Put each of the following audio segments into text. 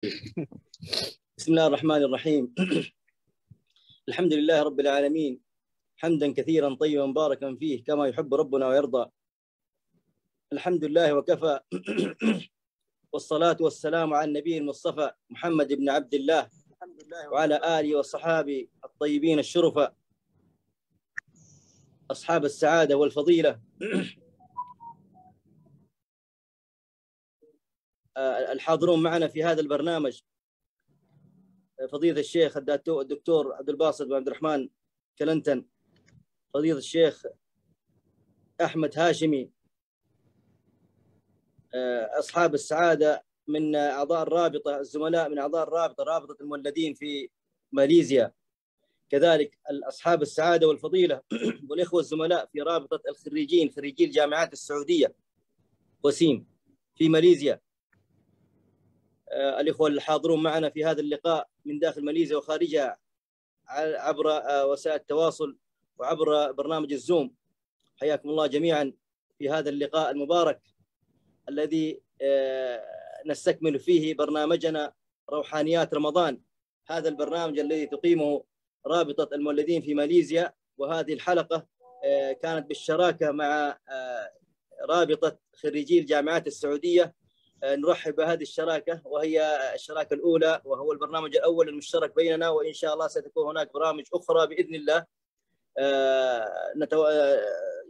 بسم الله الرحمن الرحيم. الحمد لله رب العالمين، حمدا كثيرا طيبا مباركا فيه كما يحب ربنا ويرضى. الحمد لله وكفى والصلاة والسلام على النبي المصطفى محمد بن عبد الله وعلى آله وصحابه الطيبين الشرفاء أصحاب السعادة والفضيلة الحاضرون معنا في هذا البرنامج، فضيلة الشيخ الدكتور عبد الباسط بن عبد الرحمن كلنتن، فضيلة الشيخ أحمد هاشمي، أصحاب السعادة من أعضاء الرابطة، الزملاء من أعضاء الرابطة، رابطة المولدين في ماليزيا، كذلك أصحاب السعادة والفضيلة والإخوة الزملاء في رابطة الخريجين، خريجي الجامعات السعودية وسيم في ماليزيا، الإخوة الحاضرون معنا في هذا اللقاء من داخل ماليزيا وخارجها عبر وسائل التواصل وعبر برنامج الزوم، حياكم الله جميعا في هذا اللقاء المبارك الذي نستكمل فيه برنامجنا روحانيات رمضان، هذا البرنامج الذي تقيمه رابطة المولدين في ماليزيا. وهذه الحلقة كانت بالشراكة مع رابطة خريجي الجامعات السعودية. نرحب بهذه الشراكة، وهي الشراكة الأولى وهو البرنامج الأول المشترك بيننا، وإن شاء الله ستكون هناك برامج أخرى بإذن الله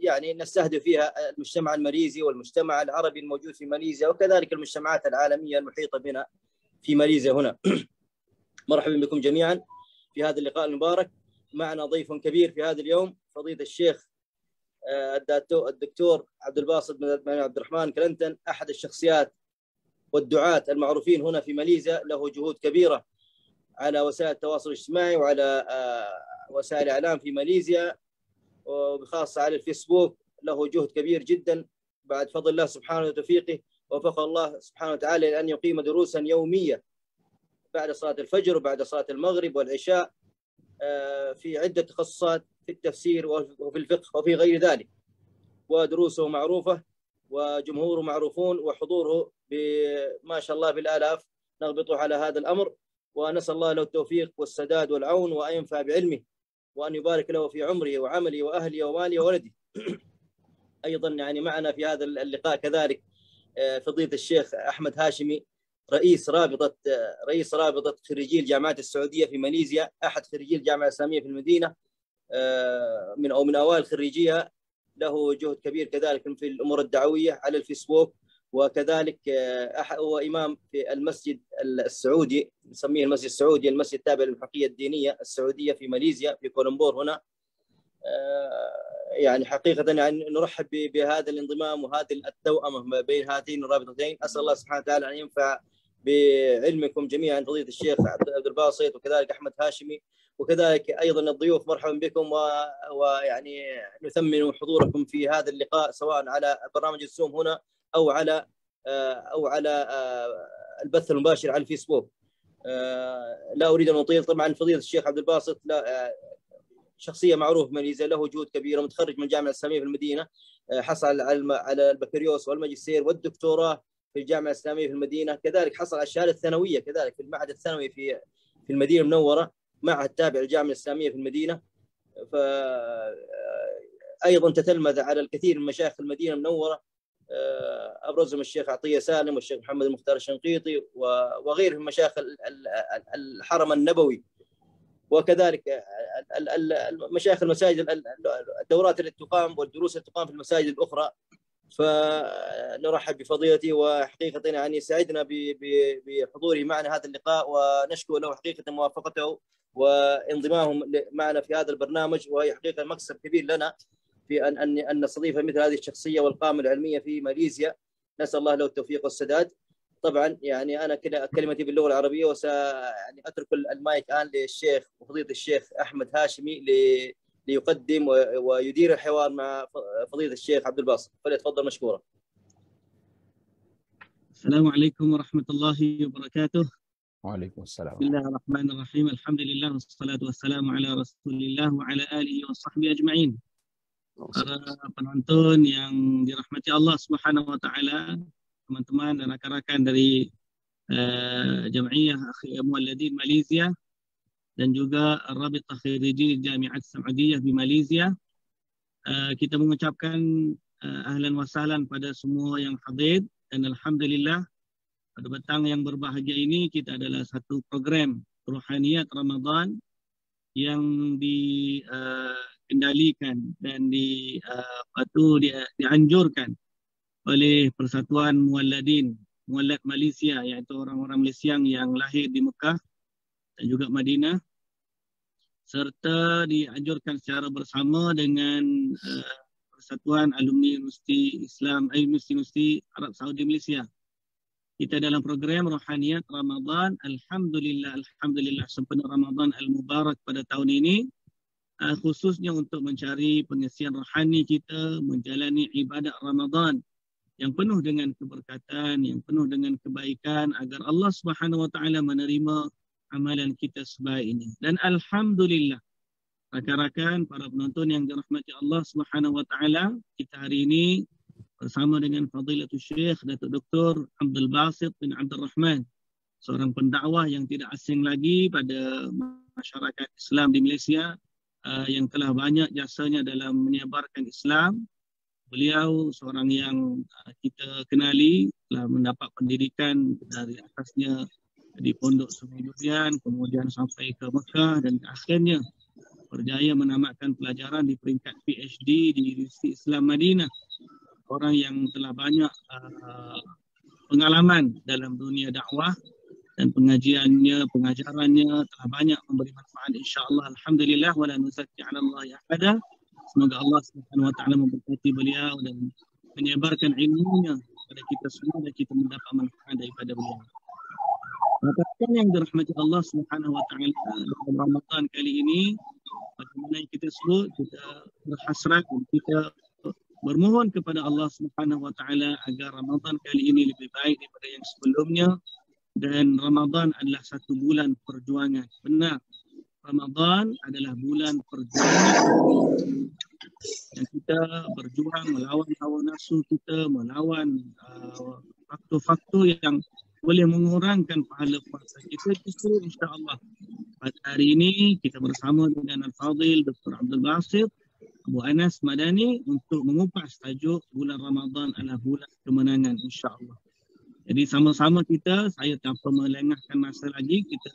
يعني نستهدف فيها المجتمع الماليزي والمجتمع العربي الموجود في ماليزيا، وكذلك المجتمعات العالمية المحيطة بنا في ماليزيا هنا. مرحبا بكم جميعا في هذا اللقاء المبارك. معنا ضيف كبير في هذا اليوم، فضيلة الشيخ الدكتور عبد الباسط بن عبد الرحمن كلنتن، أحد الشخصيات والدعاة المعروفين هنا في ماليزيا، له جهود كبيرة على وسائل التواصل الاجتماعي وعلى وسائل الإعلام في ماليزيا، وبخاصة على الفيسبوك له جهد كبير جدا بعد فضل الله سبحانه وتوفيقه. وفق الله سبحانه وتعالى لأن يقيم دروسا يومية بعد صلاة الفجر وبعد صلاة المغرب والعشاء في عدة تخصصات، في التفسير وفي الفقه وفي غير ذلك، ودروسه معروفة وجمهوره معروفون وحضوره ما شاء الله بالآلاف. نغبطه على هذا الأمر ونسأل الله له التوفيق والسداد والعون، وأن ينفع بعلمه، وأن يبارك له في عمره وعمله وأهله وماله وولده. أيضا يعني معنا في هذا اللقاء كذلك فضيلة الشيخ أحمد هاشمي، رئيس رابطة خريجي الجامعات السعودية في ماليزيا، أحد خريجي الجامعة الإسلامية في المدينة، من أوائل خريجيها، له جهد كبير كذلك في الأمور الدعوية على الفيسبوك، وكذلك هو إمام في المسجد السعودي، نسميه المسجد السعودي، المسجد التابع للحقية الدينية السعودية في ماليزيا في كولومبور هنا. يعني حقيقة يعني نرحب بهذا الانضمام وهذه التوأمة ما بين هاتين الرابطتين. أسأل الله سبحانه وتعالى أن ينفع بعلمكم جميعا، فضيلة الشيخ عبد الباسط وكذلك أحمد هاشمي، وكذلك أيضا الضيوف. مرحبا بكم، ويعني نثمن حضوركم في هذا اللقاء سواء على برنامج الزوم هنا أو على البث المباشر على الفيسبوك. لا أريد أن أطيل. طبعا فضيلة الشيخ عبد الباسط شخصية معروف في ماليزيا، له جهود كبيرة، متخرج من الجامعة الإسلامية في المدينة، حصل على البكالوريوس والماجستير والدكتوراه في الجامعة الإسلامية في المدينة، كذلك حصل على الشهادة الثانوية كذلك في المعهد الثانوي في المدينة المنورة، معهد تابع للجامعة الإسلامية في المدينة. أيضا تتلمذ على الكثير من مشايخ المدينة المنورة، أبرزهم الشيخ عطية سالم والشيخ محمد المختار الشنقيطي وغيرهم من مشايخ الحرم النبوي، وكذلك مشايخ المساجد، الدورات التي تقام والدروس التي تقام في المساجد الأخرى. فنرحب بفضيلتي، وحقيقة يعني سعدنا بحضوره معنا هذا اللقاء، ونشكو له حقيقة موافقته وانضمامهم معنا في هذا البرنامج، وهي حقيقة مكسب كبير لنا في أن نستضيف مثل هذه الشخصية والقامة العلمية في ماليزيا. نسأل الله له التوفيق والسداد. طبعا يعني أنا كلمتي باللغة العربية، يعني أترك المايك الآن للشيخ وفضيلة الشيخ أحمد هاشمي ليقدم ويدير الحوار مع فضيلة الشيخ عبد الباسط، فليتفضل مشكورا. السلام عليكم ورحمة الله وبركاته. وعليكم السلام. بسم الله الرحمن الرحيم. الحمد لله والصلاة والسلام على رسول الله وعلى آله وصحبه أجمعين. Para penonton yang dirahmati Allah Subhanahu wa taala, teman-teman dan rakan-rakan dari Jam'iyah Mualladin Malaysia dan juga Rabitah Khairiji Jamiat Saudiyah di Malaysia. Kita mengucapkan ahlan wa sahlan pada semua yang hadir, dan alhamdulillah pada petang yang berbahagia ini kita adalah satu program Ruhaniyat Ramadan yang dikendalikan dan dianjurkan oleh Persatuan Muallad Malaysia, iaitu orang-orang Malaysia yang lahir di Mekah dan juga Madinah, serta dianjurkan secara bersama dengan Persatuan Alumni Universiti Islam Universiti Arab Saudi Malaysia. Kita dalam program Ruhaniyat Ramadan. Alhamdulillah sempena Ramadan Al-Mubarak pada tahun ini, khususnya untuk mencari pengisian rohani kita, menjalani ibadat Ramadan yang penuh dengan keberkatan, yang penuh dengan kebaikan, agar Allah Subhanahu wa taala menerima amalan kita sebaik ini. Dan alhamdulillah, rakan-rakan para penonton yang dirahmati Allah Subhanahu wa taala, kita hari ini bersama dengan Fadilatul Syekh Datuk Dr. Abdul Basit bin Abdul Rahman, seorang pendakwah yang tidak asing lagi pada masyarakat Islam di Malaysia, yang telah banyak jasanya dalam menyebarkan Islam. Beliau seorang yang kita kenali, telah mendapat pendidikan dari atasnya di Pondok Sungai Durian, kemudian sampai ke Mekah, dan akhirnya berjaya menamatkan pelajaran di peringkat PhD di Universiti Islam Madinah. Orang yang telah banyak pengalaman dalam dunia dakwah, dan pengajarannya telah banyak memberi manfaat, insya-Allah. Alhamdulillah, wala nuzakki 'ala Allah ahada. Semoga Allah Subhanahu wa taala memberkati beliau dan menyebarkan ilmunya kepada kita semua, dan kita mendapat manfaat daripada beliau. Rakan yang dirahmati Allah Subhanahu wa taala, dalam Ramadan kali ini, bagaimana yang kita sebut, kita berhasrat dan kita bermohon kepada Allah Subhanahu wa taala agar Ramadan kali ini lebih baik daripada yang sebelumnya. Dan Ramadan adalah satu bulan perjuangan. Benar, Ramadan adalah bulan perjuangan yang kita berjuang melawan hawa nafsu kita, melawan faktor-faktor yang boleh mengurangkan pahala puasa kita. Justru insya-Allah pada hari ini kita bersama dengan Al-Fadil Dr. Abdul Basit Abu Anas Madani untuk mengupas tajuk bulan Ramadan adalah bulan kemenangan, insya-Allah. Jadi sama-sama kita, saya tanpa melengahkan masa lagi, kita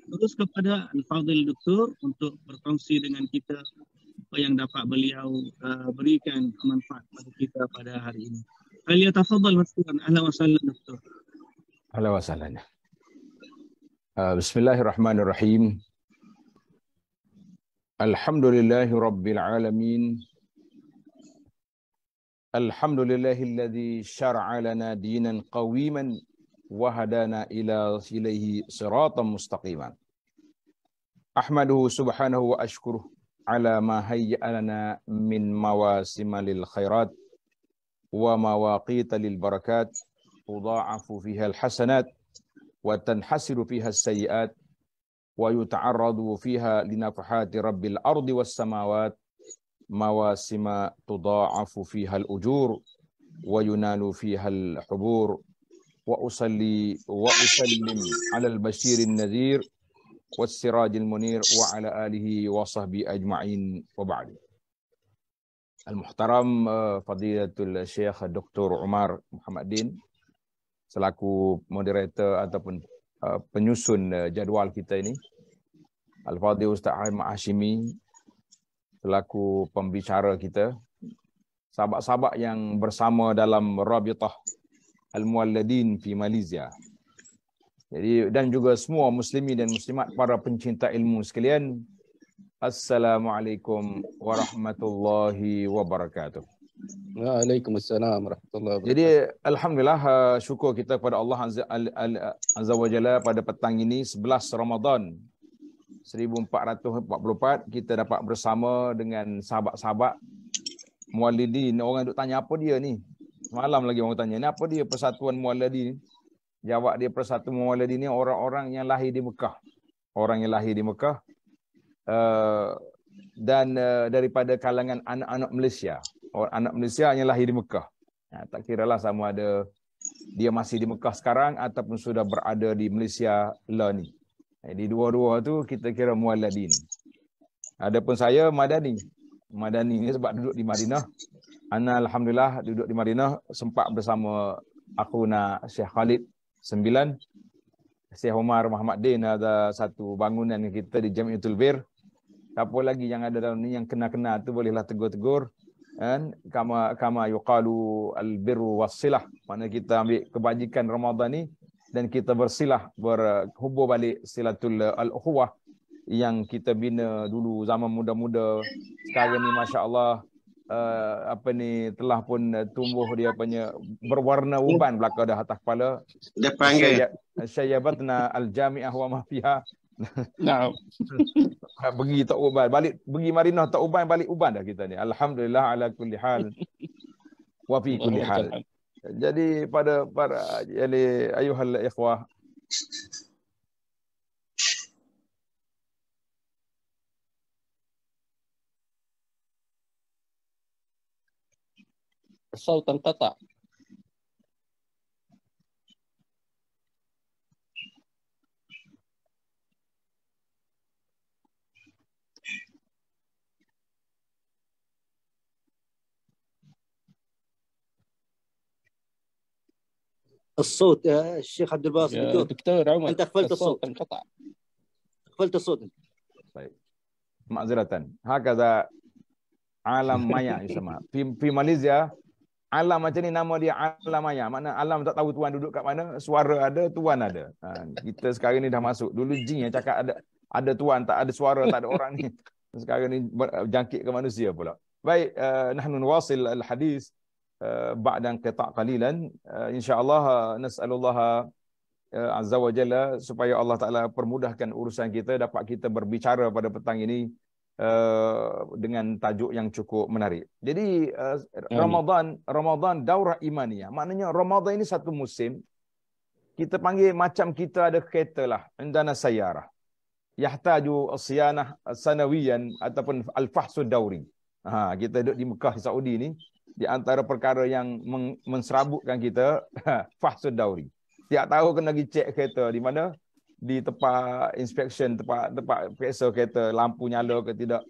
terus kepada Al-Fadil Doktor untuk berkongsi dengan kita apa yang dapat beliau berikan manfaat kepada kita pada hari ini. Falyatafaddal mashkuran. Ahlan wa sahlan Doktor. Ahlan wa sahlan. Bismillahirrahmanirrahim. Alhamdulillahi Rabbil Alamin. Alhamdulillahilladzi syara'a lana dinan qawiman wa hadana ilaihi siratan mustaqiman. Ahmaduhu subhanahu wa ashkuruh ala ma hayya'a lana min mawasima lil khairat wa mawaqita lil barakat tudha'afu fiha al hasanat wa tanhasiru fiha as sayyi'at wa yuta'arradu fiha linafahati rabbil ardi was samawat mawasima tudha'afu fiha al-ujur wa yunalu fiha al-hubur wa usalli wa usallim ala al-bashirin nadhir was-sirajil munir wa ala alihi wa sahbihi ajma'in wa ba'd. Al-Muhtaram Fadilatul Syekh Dr. Umar Muhammadin selaku moderator ataupun penyusun jadual kita ini, Al-Fadhil Ustaz Ahmad Hashimi selaku pembicara kita, sahabat-sahabat yang bersama dalam Rabitah Al-Mualladin fi Malaysia. Jadi, dan juga semua muslimin dan muslimat, para pencinta ilmu sekalian, Assalamualaikum warahmatullahi wabarakatuh. Waalaikumsalam warahmatullahi wabarakatuh. Jadi alhamdulillah, syukur kita kepada Allah Azza wa Jalla pada petang ini 11 Ramadan 1444 kita dapat bersama dengan sahabat-sahabat Mualladin. Orang duk tanya apa dia ni? Semalam lagi orang tanya, ni apa dia Persatuan Mualladin? Jawab dia, Persatuan Mualladin ni orang-orang yang lahir di Mekah. Orang yang lahir di Mekah dan daripada kalangan anak-anak Malaysia. Anak Malaysia yang lahir di Mekah. Tak kiralah sama ada dia masih di Mekah sekarang ataupun sudah berada di Malaysia lah ni. Di dua-dua tu kita kira mualladin. Adapun saya Madani. Madani ni sebab duduk di Madinah. Ana alhamdulillah duduk di Madinah sempat bersama akhuna Syekh Khalid 9, Syekh Umar Muhammad Din, ada satu bangunan kita di Jamiatul Bir. Siapa lagi yang ada dalam ni yang kena-kena tu bolehlah tegur-tegur. Kan kama yuqalu al-birru was-silah. Mana kita ambil kebajikan Ramadan ni dan kita bersilah, berhubung balik silatul al-ukhuwah yang kita bina dulu zaman muda-muda. Sekarang ni masya-Allah telah pun tumbuh dia punya berwarna uban belaka dah atas kepala. Dia panggil Syayabatna al-jami'ah wa ma fiha. Naam. Pergi tak uban, balik pergi Madinah tak uban, balik uban dah kita ni. Alhamdulillah ala kulli hal wa fi kulli hal. Jadi pada para ayuhal ikhwah, الصوت انقطع. الصوت يا الشيخ عبد الباسط يا دكتور عمر، انت قفلت الصوت، انقطع. قفلت الصوت. طيب معذرة. هكذا alam maya sama. Di Malaysia alam macam ni nama dia alam maya. Makna alam tak tahu tuan duduk kat mana, suara ada, tuan ada. Kita sekarang ni dah masuk. Dulu jin yang cakap ada tuan, tak ada suara, tak ada orang ni. Sekarang ni jangkit ke manusia pula. Baik, nahnu nuwasil al-hadis ba'da qita' qalilan. Insya-Allah nas'alullah azza wa jalla supaya Allah Taala permudahkan urusan kita, dapat kita berbicara pada petang ini dengan tajuk yang cukup menarik. Jadi Ramadan daurah imaniyah. Maknanya Ramadan ini satu musim. Kita panggil macam kita ada kereta lah. Indana sayyarah. Yahtaju as-siyanah sanawiyan ataupun al-fahsud dauri. Kita duduk di Mekah, Saudi ni, di antara perkara yang menserabutkan kita fahsud dauri. Tiap tahun kena pergi cek kereta di mana, di tempat inspection, tempat periksa kereta, lampu nyala ke tidak.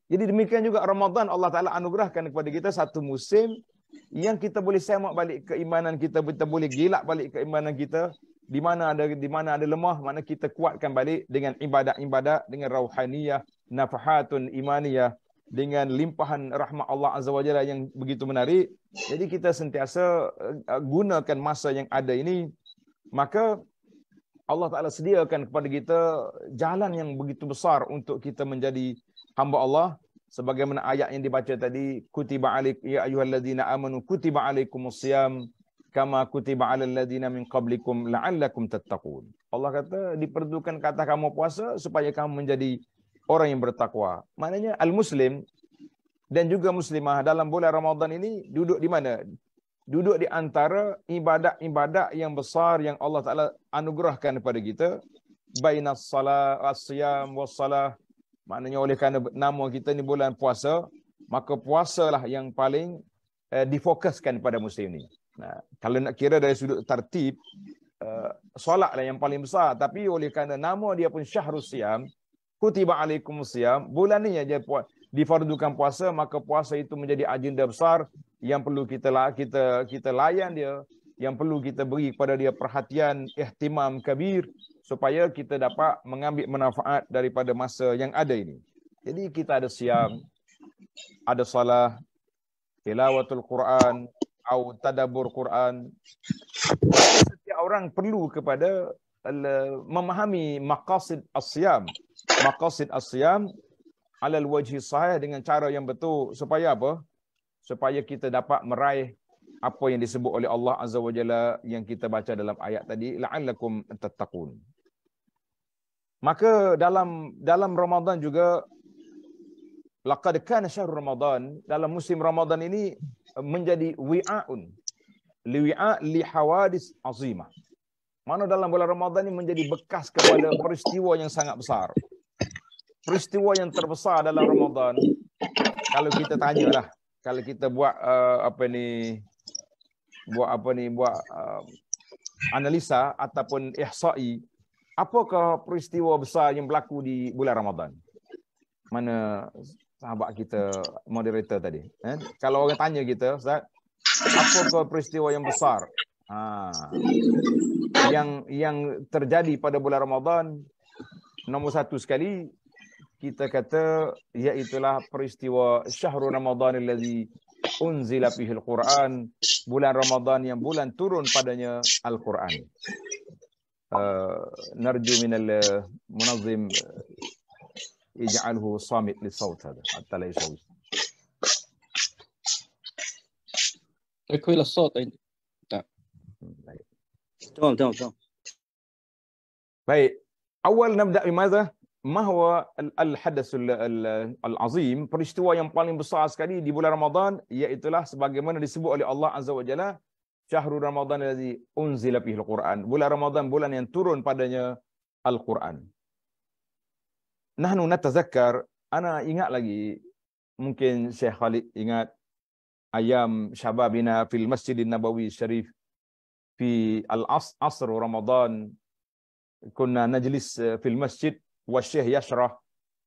Jadi demikian juga Ramadan, Allah Ta'ala anugerahkan kepada kita satu musim yang kita boleh semak balik keimanan kita, kita boleh gilak balik keimanan kita, di mana ada lemah, mana kita kuatkan balik dengan ibadat-ibadat, dengan rauhaniyah, nafahatun imaniyah, dengan limpahan rahmat Allah Azza wa Jalla yang begitu menarik. Jadi kita sentiasa gunakan masa yang ada ini, maka Allah Ta'ala sediakan kepada kita jalan yang begitu besar untuk kita menjadi hamba Allah. Sebagaimana ayat yang dibaca tadi, kutiba alaik ya ayyuhalladzina amanu kutiba alaikumusiyam kama kutiba alal ladzina min qablikum la'allakum tattaqun. Allah kata diperlukan kata kamu puasa supaya kamu menjadi orang yang bertakwa. Maknanya al-muslim dan juga muslimah dalam bulan Ramadan ini duduk di mana? Duduk di antara ibadat-ibadat yang besar yang Allah Ta'ala anugerahkan kepada kita. Bainas salat, as-siyam, was-salah. Maknanya oleh kerana nama kita ni bulan puasa, maka puasalah yang paling difokuskan pada musim ni. Kalau nak kira dari sudut tertib, solatlah yang paling besar. Tapi oleh kerana nama dia pun syahrus siyam, kutiba alaikumus siyam, bulan ni aja difardukan puasa, maka puasa itu menjadi agenda besar yang perlu kita layan dia, yang perlu kita beri kepada dia perhatian, ihtimam kabir, supaya kita dapat mengambil manfaat daripada masa yang ada ini. Jadi kita ada siam, ada salah, tilawatul Quran, atau tadabbur Quran. Setiap orang perlu kepada memahami maqasid as-siyam. Maqasid as-siyam alal wajhi sahih, dengan cara yang betul, supaya apa? Supaya kita dapat meraih apa yang disebut oleh Allah Azza wa Jalla yang kita baca dalam ayat tadi, la'allakum tattaqun. Maka dalam Ramadan juga, laqad kana syahrul Ramadan, dalam musim Ramadan ini menjadi wi'aun li hawadis azimah. Mana dalam bulan Ramadan ini menjadi bekas kepada peristiwa yang sangat besar. Peristiwa yang terbesar dalam Ramadan, kalau kita tanyalah, kalau kita buat analisa ataupun ihsa'i, apakah peristiwa besar yang berlaku di bulan Ramadan? Mana sahabat kita moderator tadi? Kalau orang tanya kita, Ustaz, apakah peristiwa yang besar yang terjadi pada bulan Ramadan? Nombor satu sekali kita kata iaitulah peristiwa Syahrul Ramadan allazi unzila fihi al-Quran, bulan Ramadan yang bulan turun padanya Al-Quran. Narju minal munazzim ij'alhu samit lisawt hada hatta la yusawis. تكويل الصوت عندي. تمام. Baik. Awal nabda bimadha? Ma huwa al-hadath al-azim, peristiwa yang paling besar sekali di bulan Ramadan, iaitulah sebagaimana disebut oleh Allah Azza wa Jalla, Syahrul Ramadan allazi unzila fihi al-Quran. Bulan Ramadan, bulan yang turun padanya Al-Quran. Nahnu natazakkar, ana ingat lagi, mungkin Syekh Khalid ingat, ayam syababina fil Masjidin Nabawi Syarif fi al-asr Ramadan, kunna najlis fil masjid wa Syekh yashrah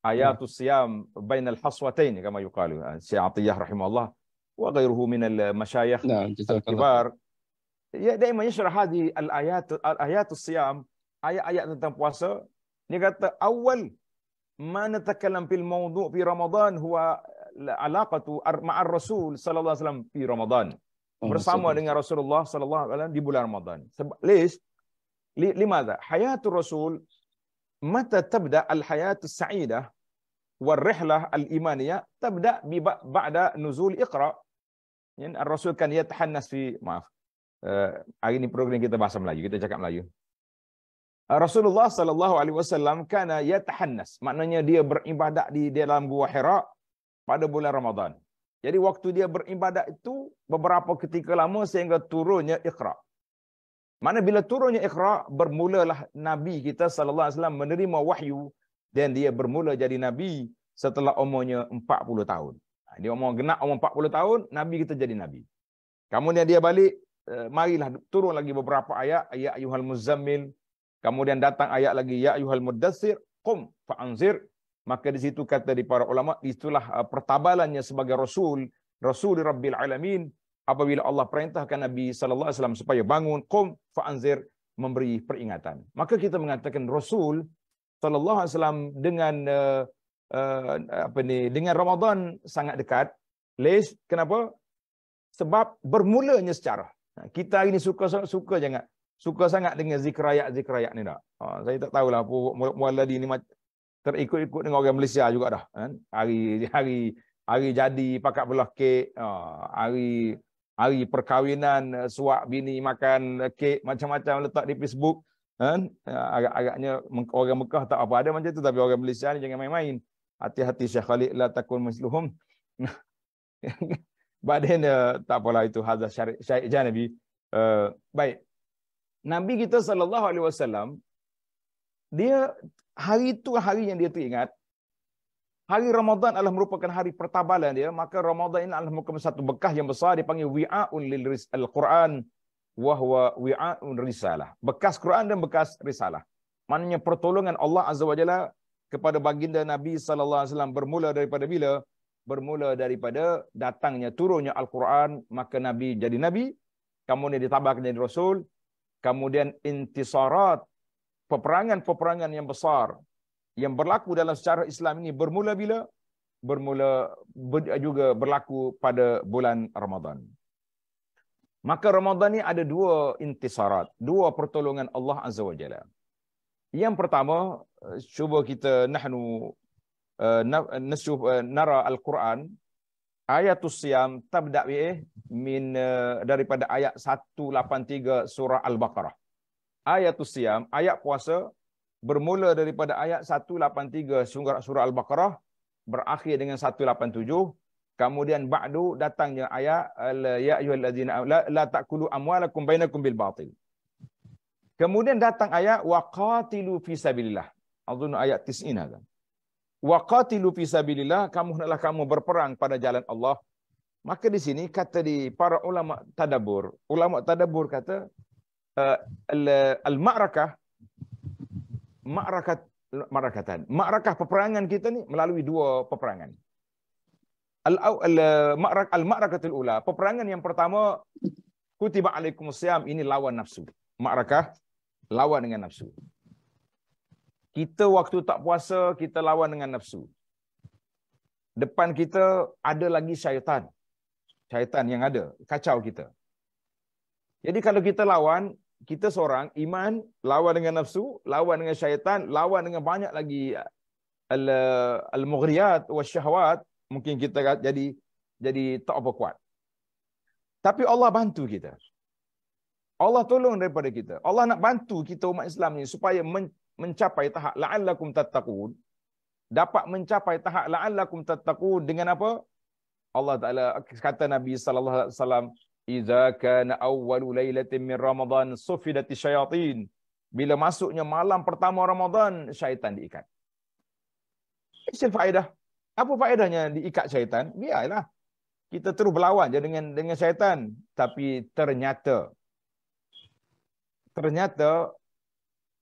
ayatus siyam bainal haswatain kama yuqalu. Syekh Atiyah rahimahullah wa ghairuhu min al-masyayikh al-kibar. Ya daima yashrah hadhihi ayatus siyam, ayat-ayat tentang puasa. Dia kata awal ma natakalam fil mawdu' fi Ramadan huwa alaqatu ma'ar Rasul sallallahu alaihi wasallam fi Ramadan. Bersama dengan Rasulullah sallallahu alaihi wasallam di bulan Ramadan. Sebab limadha hayatul Rasul mata tabda al-hayat as-sa'idah wal rihlah al-imaniyah tabda bi ba'da nuzul Iqra. Yani Rasul kan yatahannas fi hari ini program kita bahasa Melayu, kita cakap Melayu. Rasulullah sallallahu alaihi wasallam kana yatahannas, maknanya dia beribadat di dalam Gua Hira pada bulan Ramadan. Jadi waktu dia beribadat itu beberapa ketika lama sehingga turunnya Iqra. Mana bila turunnya Iqra, bermulalah Nabi kita sallallahu alaihi wasallam menerima wahyu dan dia bermula jadi nabi setelah umurnya 40 tahun. Dia genap umur 40 tahun, Nabi kita jadi nabi. Kemudian dia balik, marilah turun lagi beberapa ayat, ya ayyuhal muzammil. Kemudian datang ayat lagi, ya ayyuhal muddatsir, qum fa'anzir. Maka di situ kata di para ulama, itulah pertabalannya sebagai Rasul Rabbil Alamin. Apabila Allah perintahkan Nabi sallallahu alaihi wasallam supaya bangun, qum fa'anzir, memberi peringatan. Maka kita mengatakan Rasul sallallahu alaihi wasallam dengan Ramadan sangat dekat. Kenapa? Sebab bermulanya secara. Kita hari ini suka sangat dengan zikrayat ni tak. Saya tak tahulah mualadi ni terikut-ikut dengan orang Malaysia juga dah. Hari jadi pakat belah kek, hari perkahwinan, suak bini makan kek macam-macam letak di Facebook. Agaknya orang Mekah tak apa ada macam tu, tapi orang Malaysia ni jangan main-main. Hati-hati Syekh Khalid, la takun misluhum. Badan tak apalah, itu hadza syai' janabi. Baik. Nabi kita sallallahu alaihi wasallam, dia hari itu hari yang dia tu ingat. Hari Ramadan adalah merupakan hari pertabalan dia, maka Ramadan ini adalah merupakan satu bekah yang besar, dipanggil wi'a'un lil Al-Quran wa huwa wi'a'un risalah. Bekas Quran dan bekas risalah. Maknanya pertolongan Allah Azza wa Jalla kepada baginda Nabi sallallahu alaihi wasallam bermula daripada bila? Bermula daripada datangnya turunnya Al-Quran, maka Nabi jadi Nabi, kemudian ditabahkan jadi Rasul, kemudian intisarat, peperangan-peperangan yang besar yang berlaku dalam sejarah Islam ini bermula bila? Juga berlaku pada bulan Ramadan. Maka Ramadan ini ada dua intisarat, dua pertolongan Allah Azza wa Jalla. Yang pertama, cuba kita nara Al-Quran, ayatus siyam tabda' daripada ayat 183 surah Al-Baqarah. Ayatus siyam, ayat puasa, bermula daripada ayat 183 surah Al-Baqarah, berakhir dengan 187. Kemudian ba'du datangnya ayat ya ayyuhallazina la ta'kulu amwalakum bainakum bil batil. Kemudian datang ayat waqatilu fi sabilillah. Azun ayat 90 kan. Waqatilu fi sabilillah, kamu hendaklah kamu berperang pada jalan Allah. Maka di sini kata di para ulama tadabbur kata al-ma'rakah ma'rakah peperangan kita ni melalui dua peperangan. Al-ma'rakatul ula, peperangan yang pertama, kutiba alaikumusiyam, ini lawan nafsu. Ma'rakah lawan dengan nafsu. Kita waktu tak puasa, kita lawan dengan nafsu. Depan kita ada lagi syaitan. Syaitan yang ada, kacau kita. Jadi kalau kita lawan, kita seorang, iman, lawan dengan nafsu, lawan dengan syaitan, lawan dengan banyak lagi al-mughriyat wa syahwat, mungkin kita jadi tak apa kuat. Tapi Allah bantu kita. Allah tolong daripada kita. Allah nak bantu kita umat Islam ni supaya mencapai tahap la'allakum tattaqun. Dapat mencapai tahap la'allakum tattaqun dengan apa? Allah Ta'ala kata Nabi sallallahu alaihi wasallam, "Idza kana awwalu lailatin min Ramadan sufidati syayatin." Bila masuknya malam pertama Ramadan, syaitan diikat. Apa faedah? Apa faedahnya diikat syaitan? Biarlah kita terus berlawan je dengan syaitan, tapi ternyata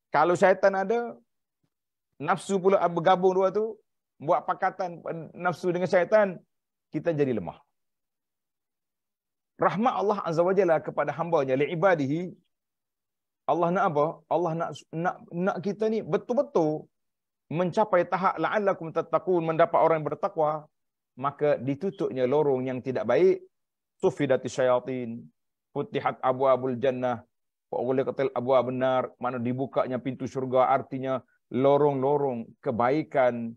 kalau syaitan ada, nafsu pula bergabung dua tu, buat pakatan nafsu dengan syaitan, kita jadi lemah. Rahmat Allah Azza wa Jalla kepada hamba-Nya, li'ibadihi, Allah nak apa? Allah nak kita ni betul-betul mencapai tahap la'allakum tattaqun, mendapat orang yang bertakwa, maka ditutupnya lorong yang tidak baik, sufidati syayatin, futihat abwabul jannah, wa ughliqatil abwabun nar, mana dibukanya pintu syurga, artinya lorong-lorong kebaikan,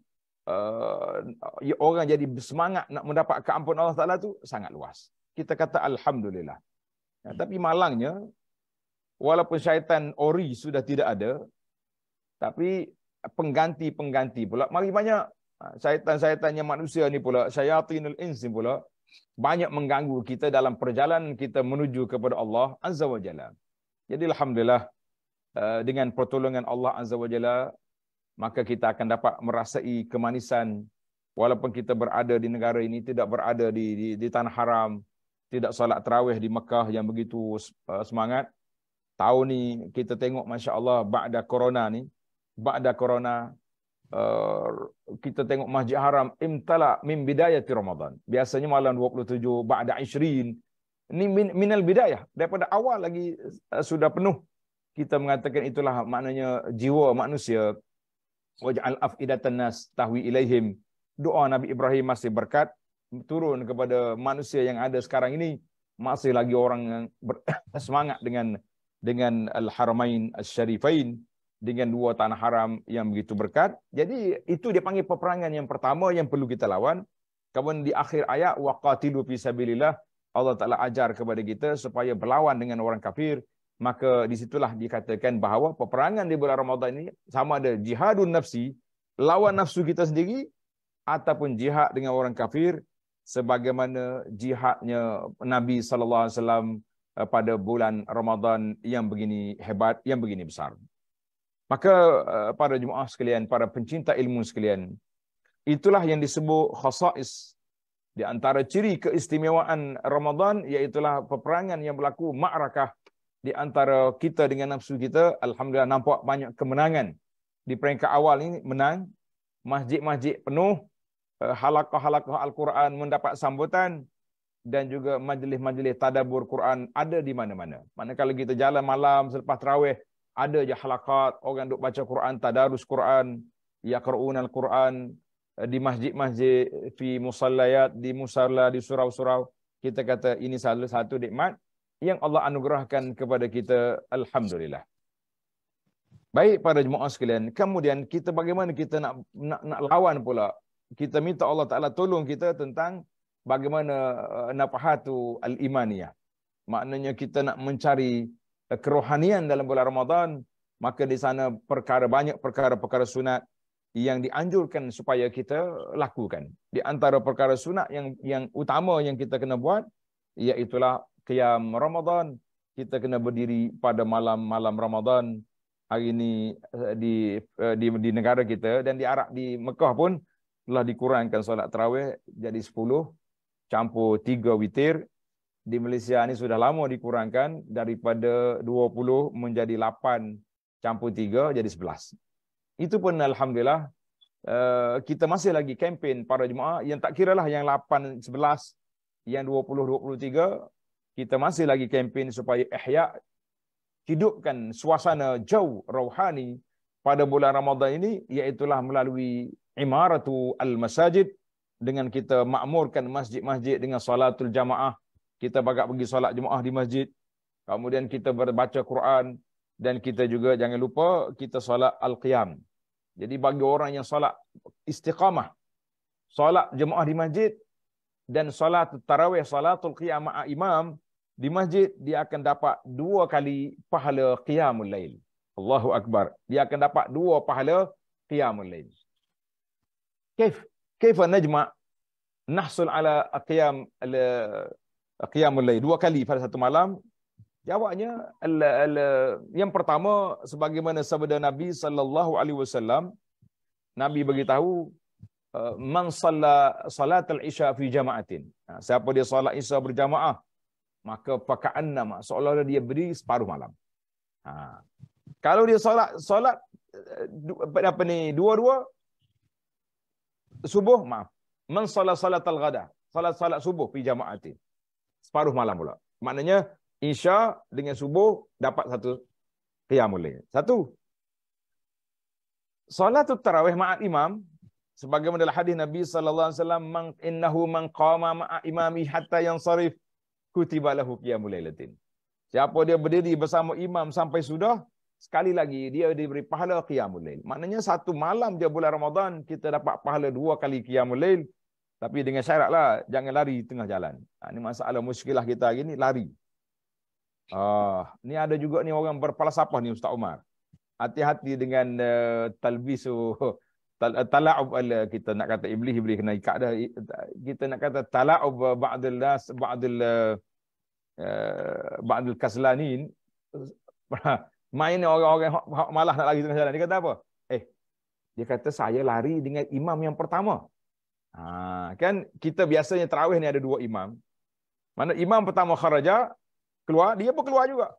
orang jadi semangat nak mendapat keampunan Allah Ta'ala tu sangat luas. Kita kata Alhamdulillah. Tapi malangnya, walaupun syaitan ori sudah tidak ada, tapi pengganti pula. Mari banyak syaitan-syaitannya manusia ni pula, syayatinul ins ni pula, banyak mengganggu kita dalam perjalanan kita menuju kepada Allah Azza wa Jalla. Jadi Alhamdulillah, dengan pertolongan Allah Azza wa Jalla, maka kita akan dapat merasai kemanisan. Walaupun kita berada di negara ini, tidak berada di tanah haram, tidak solat tarawih di Mekah yang begitu semangat. Tahun ni kita tengok Masya Allah, ba'da corona, kita tengok Masjid Haram imtala min bidayati Ramadan. Biasanya malam 27, ba'da 20, ini minal bidayah, daripada awal lagi sudah penuh. Kita mengatakan itulah maknanya jiwa manusia. Waj'al af'idatan nas tahwi ilaihim. Doa Nabi Ibrahim masih berkat turun kepada manusia yang ada sekarang ini. Masih lagi orang yang bersemangat dengan al-haramain al-syarifain, dengan dua tanah haram yang begitu berkat. Jadi itu dia panggil peperangan yang pertama yang perlu kita lawan. Kemudian di akhir ayat, waqatilu fi sabilillah, Allah Ta'ala ajar kepada kita supaya berlawan dengan orang kafir. Maka disitulah dikatakan bahawa peperangan di bulan Ramadan ini sama ada jihadun nafsi, lawan nafsu kita sendiri, ataupun jihad dengan orang kafir, sebagaimana jihadnya Nabi SAW pada bulan Ramadan yang begini hebat, yang begini besar. Maka para jemaah sekalian, para pencinta ilmu sekalian, itulah yang disebut khasais. Di antara ciri keistimewaan Ramadan, iaitulah peperangan yang berlaku, ma'rakah, di antara kita dengan nafsu kita. Alhamdulillah nampak banyak kemenangan. Di peringkat awal ini menang, masjid-masjid penuh, halaqah-halaqah Al-Quran mendapat sambutan, dan juga majlis-majlis tadabbur Quran ada di mana-mana. Manakala kita jalan malam selepas tarawih, ada je halaqat, orang duk baca Quran, tadarus Quran, yaqra'un Al-Quran, di masjid-masjid, fi musallayat, di musalla, di surau-surau. Kita kata ini salah satu nikmat yang Allah anugerahkan kepada kita. Alhamdulillah. Baik para jemaah sekalian, kemudian kita bagaimana kita nak lawan pula. Kita minta Allah Ta'ala tolong kita tentang bagaimana nafahatu al-imaniyah. Maknanya kita nak mencari kerohanian dalam bulan Ramadan, maka di sana banyak perkara-perkara sunat yang dianjurkan supaya kita lakukan. Di antara perkara sunat yang utama yang kita kena buat, iaitulah qiyam Ramadan. Kita kena berdiri pada malam Ramadan. Hari ini di negara kita dan di Arab, di Mekah pun telah dikurangkan solat tarawih jadi 10. campur 3 witir. Di Malaysia ni sudah lama dikurangkan daripada 20 menjadi 8 campur 3 jadi 11. Itu pun alhamdulillah kita masih lagi kempen para jemaah yang tak kiralah yang 8 11 yang 20 23 kita masih lagi kempen supaya ihya hidupkan suasana jauh rohani pada bulan Ramadan ini, iaitulah melalui imaratu al-masajid, dengan kita makmurkan masjid-masjid dengan salatul jamaah. Kita bagak pergi solat jemaah di masjid, kemudian kita berbaca Quran, dan kita juga jangan lupa kita solat al-qiyam. Jadi bagi orang yang solat istiqamah, solat jemaah di masjid dan solat tarawih, salatul qiyam ma'a imam di masjid, dia akan dapat 2 kali pahala qiyamul lail. Allahu akbar. Dia akan dapat 2 pahala qiyamul lail. Kaifa najma' nahsul ala qiyamul lail 2 kali pada satu malam? Jawabnya yang pertama, sebagaimana sabda Nabi sallallahu alaihi wasallam, Nabi beritahu man shalla salatul isya fi jama'atin. Siapa dia solat isya berjamaah, maka faka'annama, seolah-olah dia berdiri separuh malam. Kalau dia solat apa ni, dua-dua subuh, maaf, man shalla salatul ghada, salat subuh fi jama'atin, separuh malam pula. Maknanya isya dengan subuh dapat 1 qiyamul lail. 1. Salatul tarawih ma'al imam, sebagaimana dalam hadis Nabi sallallahu alaihi wasallam, innahu man qama ma'a imami hatta yansarif kutiba lahu qiyamul lailatin. Siapa dia berdiri bersama imam sampai sudah, sekali lagi dia diberi pahala qiyamul lail. Maknanya 1 malam je bulan Ramadan kita dapat pahala 2 kali qiyamul lail, tapi dengan syaratlah jangan lari tengah jalan. Ini masalah muskilah kita hari ni, lari. Ni ada juga ni orang berfalsafah ni Ustaz Umar. Hati-hati dengan talbisu tala'ub, kita nak kata iblis kena ikat dah. Kita nak kata tala'ub ba'dul nas ba'dul kaslanin. Main orang-orang malas nak lari tengah jalan. Dia kata apa? Dia kata saya lari dengan imam yang pertama. Kan kita biasanya tarawih ni ada 2 imam. Mana imam pertama kharaja, keluar, dia pun keluar juga.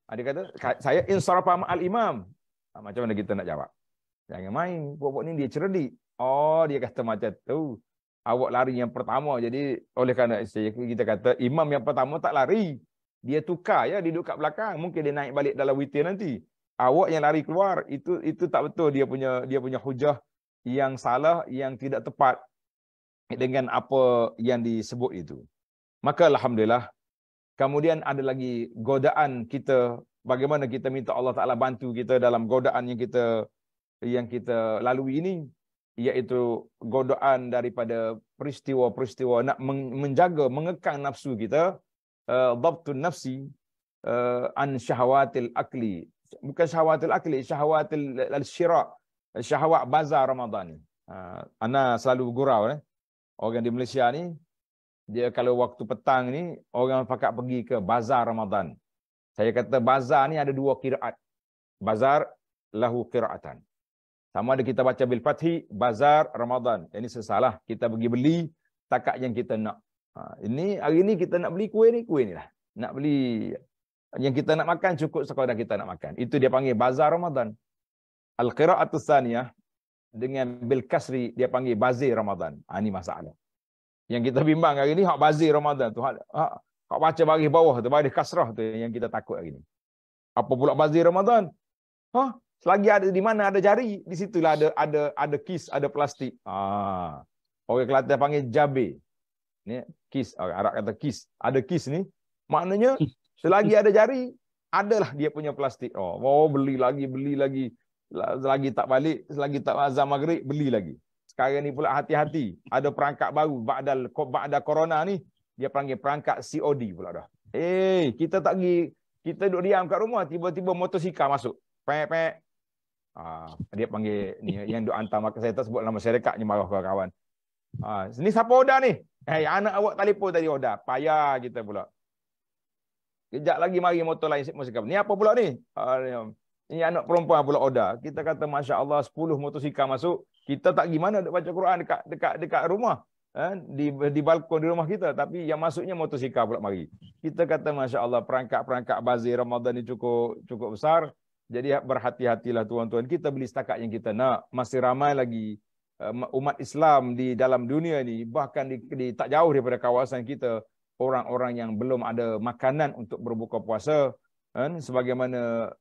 Dia kata, saya insarafa ma'al imam. Macam mana kita nak jawab? Jangan main. Buat ni dia cerdik. Dia kata macam tu. Awak lari yang pertama. Jadi, oleh kerana kita kata, imam yang pertama tak lari. Dia tukar ya, dia duduk kat belakang. Mungkin dia naik balik dalam witir nanti. Awak yang lari keluar, itu tak betul. Dia punya hujah yang salah, yang tidak tepat dengan apa yang disebut itu. Maka alhamdulillah, kemudian ada lagi godaan kita, bagaimana kita minta Allah Ta'ala bantu kita dalam godaan yang kita lalui ini, iaitu godaan daripada peristiwa-peristiwa nak menjaga, mengekang nafsu kita, dhabtun nafsi an syahawatil akli. Bukan syahawatil akli, syahawatil al-syira', syahwat bazar Ramadan ni. Ana selalu gurau orang di Malaysia ni, dia kalau waktu petang ni, orang pakat pergi ke bazar Ramadan. Saya kata bazar ni ada 2 qiraat. Bazar lahu qiraatan. Sama ada kita baca bil fathi, bazar Ramadan. Ini sesalah. Kita pergi beli takat yang kita nak. Ini hari ni kita nak beli kuih ni lah. Nak beli yang kita nak makan, cukup sekadar kita nak makan. Itu dia panggil bazar Ramadan. Al-qiraatus tsaniyah dengan bil kasri dia panggil bazir Ramadan. Ini masalah. Yang kita bimbang hari ni hak bazir Ramadan tu, hak baca baris bawah tu, baris kasrah tu yang kita takut hari ni. Apa pula bazir Ramadan? Selagi ada di mana ada jari, di situlah ada kis, ada plastik. Orang Kelantan panggil jabe. Ni kis, orang Arab kata kis. Ada kis ni, maknanya selagi ada jari, adalah dia punya plastik. Beli lagi. Selagi tak balik, selagi tak azan maghrib, beli lagi. Sekarang ni pula hati-hati. Ada perangkat baru. Ba'da corona ni, dia panggil perangkat COD pula dah. Kita tak pergi, kita duduk diam kat rumah, tiba-tiba motosikal masuk. Pek. Dia panggil, ni yang duk hantar makan, saya tak sebut nama syarikat ni, marah kawan-kawan. Ni siapa order ni? Anak awak telefon tadi order. Payah kita pula. Kejap lagi mari motor lain motosikal. Ni apa pula ni? Ini anak perempuan pula order. Kita kata Masya Allah 10 motosikal masuk. Kita tak gimana nak baca Quran dekat rumah. di balkon di rumah kita, tapi yang masuknya motosikal pula mari. Kita kata Masya Allah, perangkap bazir Ramadan ini cukup besar. Jadi berhati-hatilah tuan-tuan, kita beli setakat yang kita nak. Masih ramai lagi umat Islam di dalam dunia ini, bahkan di tak jauh daripada kawasan kita, orang-orang yang belum ada makanan untuk berbuka puasa. Sebagaimana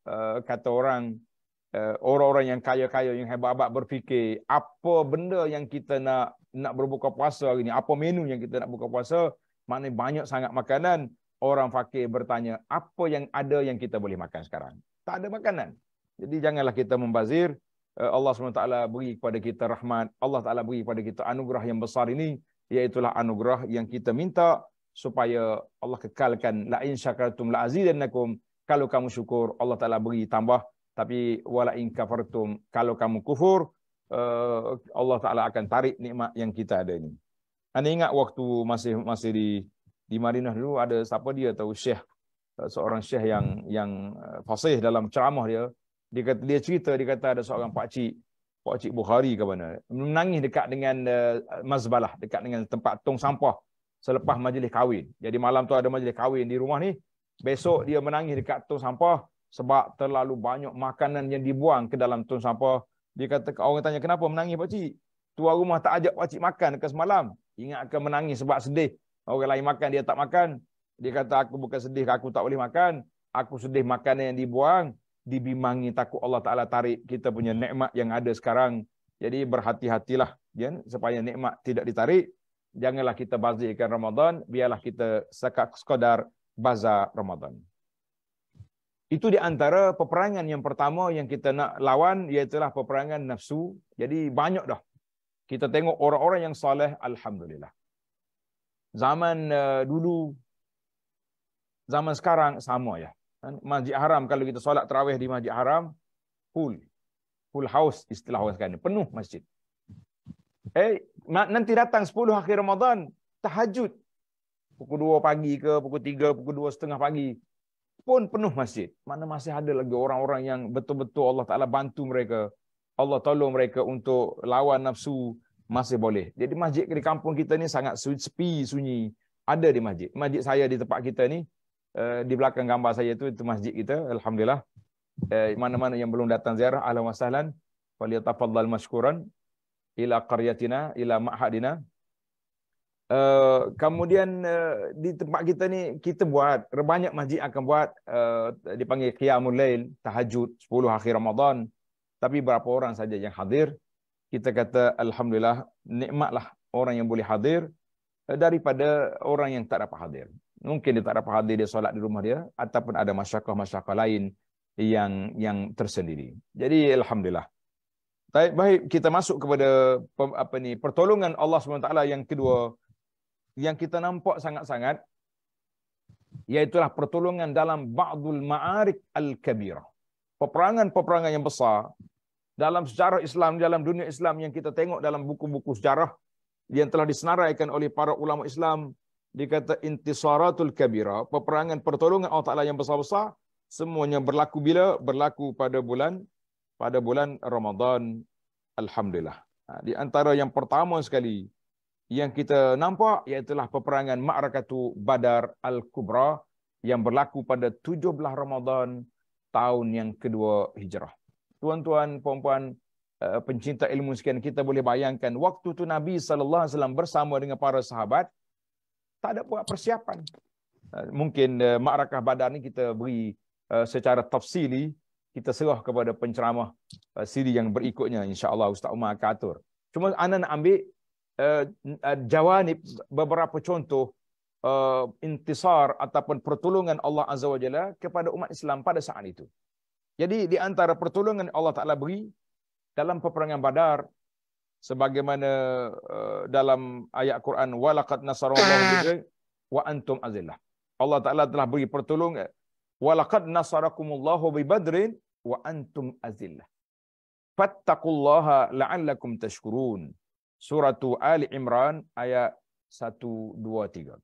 kata orang-orang yang kaya-kaya, yang hebat-hebat berfikir, apa benda yang kita nak berbuka puasa hari ni, apa menu yang kita nak buka puasa, maknanya banyak sangat makanan. Orang fakir bertanya, apa yang ada yang kita boleh makan sekarang? Tak ada makanan. Jadi janganlah kita membazir. Allah SWT beri kepada kita rahmat, Allah Ta'ala beri kepada kita anugerah yang besar ini, iaitulah anugerah yang kita minta supaya Allah kekalkan. La in syakartum la azidannakum. Kalau kamu syukur, Allah Ta'ala beri tambah. Tapi wala in kafartum, kalau kamu kufur, Allah Ta'ala akan tarik nikmat yang kita ada ini. Anda ingat waktu masih di Madinah dulu, ada siapa dia tahu, syekh, seorang syekh yang fasih dalam ceramah dia cerita, dia kata ada seorang pakcik Bukhari ke mana, menangis dekat dengan mazbalah, dekat dengan tempat tong sampah selepas majlis kahwin. Jadi malam tu ada majlis kahwin di rumah ni, besok dia menangis dekat tong sampah sebab terlalu banyak makanan yang dibuang ke dalam tong sampah. Dia kata, orang tanya, kenapa menangis pakcik? Tuan rumah tak ajak pakcik makan ke semalam? Ingat akan menangis sebab sedih orang lain makan, dia tak makan. Dia kata, aku bukan sedih aku tak boleh makan, aku sedih makanan yang dibuang, dibimangi, takut Allah Ta'ala tarik kita punya nikmat yang ada sekarang. Jadi berhati-hatilah supaya nikmat tidak ditarik. Janganlah kita bazirkan Ramadan, biarlah kita sekadar bazar Ramadan. Itu di antara peperangan yang pertama yang kita nak lawan, iaitulah peperangan nafsu. Jadi banyak dah kita tengok orang-orang yang soleh, alhamdulillah. Zaman dulu, zaman sekarang sama ya. Masjid Haram, kalau kita solat tarawih di Masjid Haram, full house istilah orang sekarang ni, penuh masjid. Nanti datang 10 akhir Ramadan, tahajud. Pukul 2 pagi ke, pukul 3, pukul 2:30 pagi, pun penuh masjid. Mana masih ada lagi orang-orang yang betul-betul Allah Ta'ala bantu mereka, Allah tolong mereka untuk lawan nafsu, masih boleh. Jadi masjid di kampung kita ni sangat sepi, sunyi. Ada di masjid. Masjid saya di tempat kita ni, di belakang gambar saya itu masjid kita, alhamdulillah. Mana-mana yang belum datang ziarah, ahlan wa sahlan, falyatafaddal mashkuran ila qaryatina, ila ma'hadina. Kemudian di tempat kita ni, kita buat, banyak masjid akan buat, dipanggil Qiyamul Lail, tahajud 10 akhir Ramadan. Tapi berapa orang saja yang hadir? Kita kata alhamdulillah, nikmatlah orang yang boleh hadir daripada orang yang tak dapat hadir. Mungkin dia tak dapat hadir, dia solat di rumah dia, ataupun ada masyarakat lain yang tersendiri. Jadi alhamdulillah. Baik, kita masuk kepada pertolongan Allah SWT yang kedua, yang kita nampak sangat-sangat, iaitulah pertolongan dalam ba'dul ma'arik al-kabirah. Peperangan-peperangan yang besar dalam sejarah Islam, dalam dunia Islam, yang kita tengok dalam buku-buku sejarah yang telah disenaraikan oleh para ulama Islam. Dikata intisaratul kabira, peperangan pertolongan Allah Ta'ala yang besar-besar, semuanya berlaku bila? Berlaku pada bulan Ramadan. Alhamdulillah. Di antara yang pertama sekali yang kita nampak, iaitulah peperangan Ma'rakatu Badar Al-Kubra yang berlaku pada 17 Ramadan tahun yang kedua Hijrah. Tuan-tuan, puan-puan, pencinta ilmu sekian, kita boleh bayangkan waktu tu Nabi SAW bersama dengan para sahabat tak ada buat persiapan. Mungkin Ma'rakah Badar ni kita beri secara tafsili, kita serah kepada penceramah siri yang berikutnya, insya-Allah Ustaz Umar akan atur. Cuma anda nak ambil jawanib, beberapa contoh intisar ataupun pertolongan Allah Azza wa Jalla kepada umat Islam pada saat itu. Jadi di antara pertolongan Allah Ta'ala beri dalam peperangan Badar, sebagaimana dalam ayat Quran, walaqad nasarallahu bidr wa antum azillah. Allah Ta'ala telah beri pertolongan, walaqad nasarakumullahu bi badrin wa antum azillah. Fattaqullaha la'allakum tashkurun. Surah Ali Imran ayat 1, 2, 3.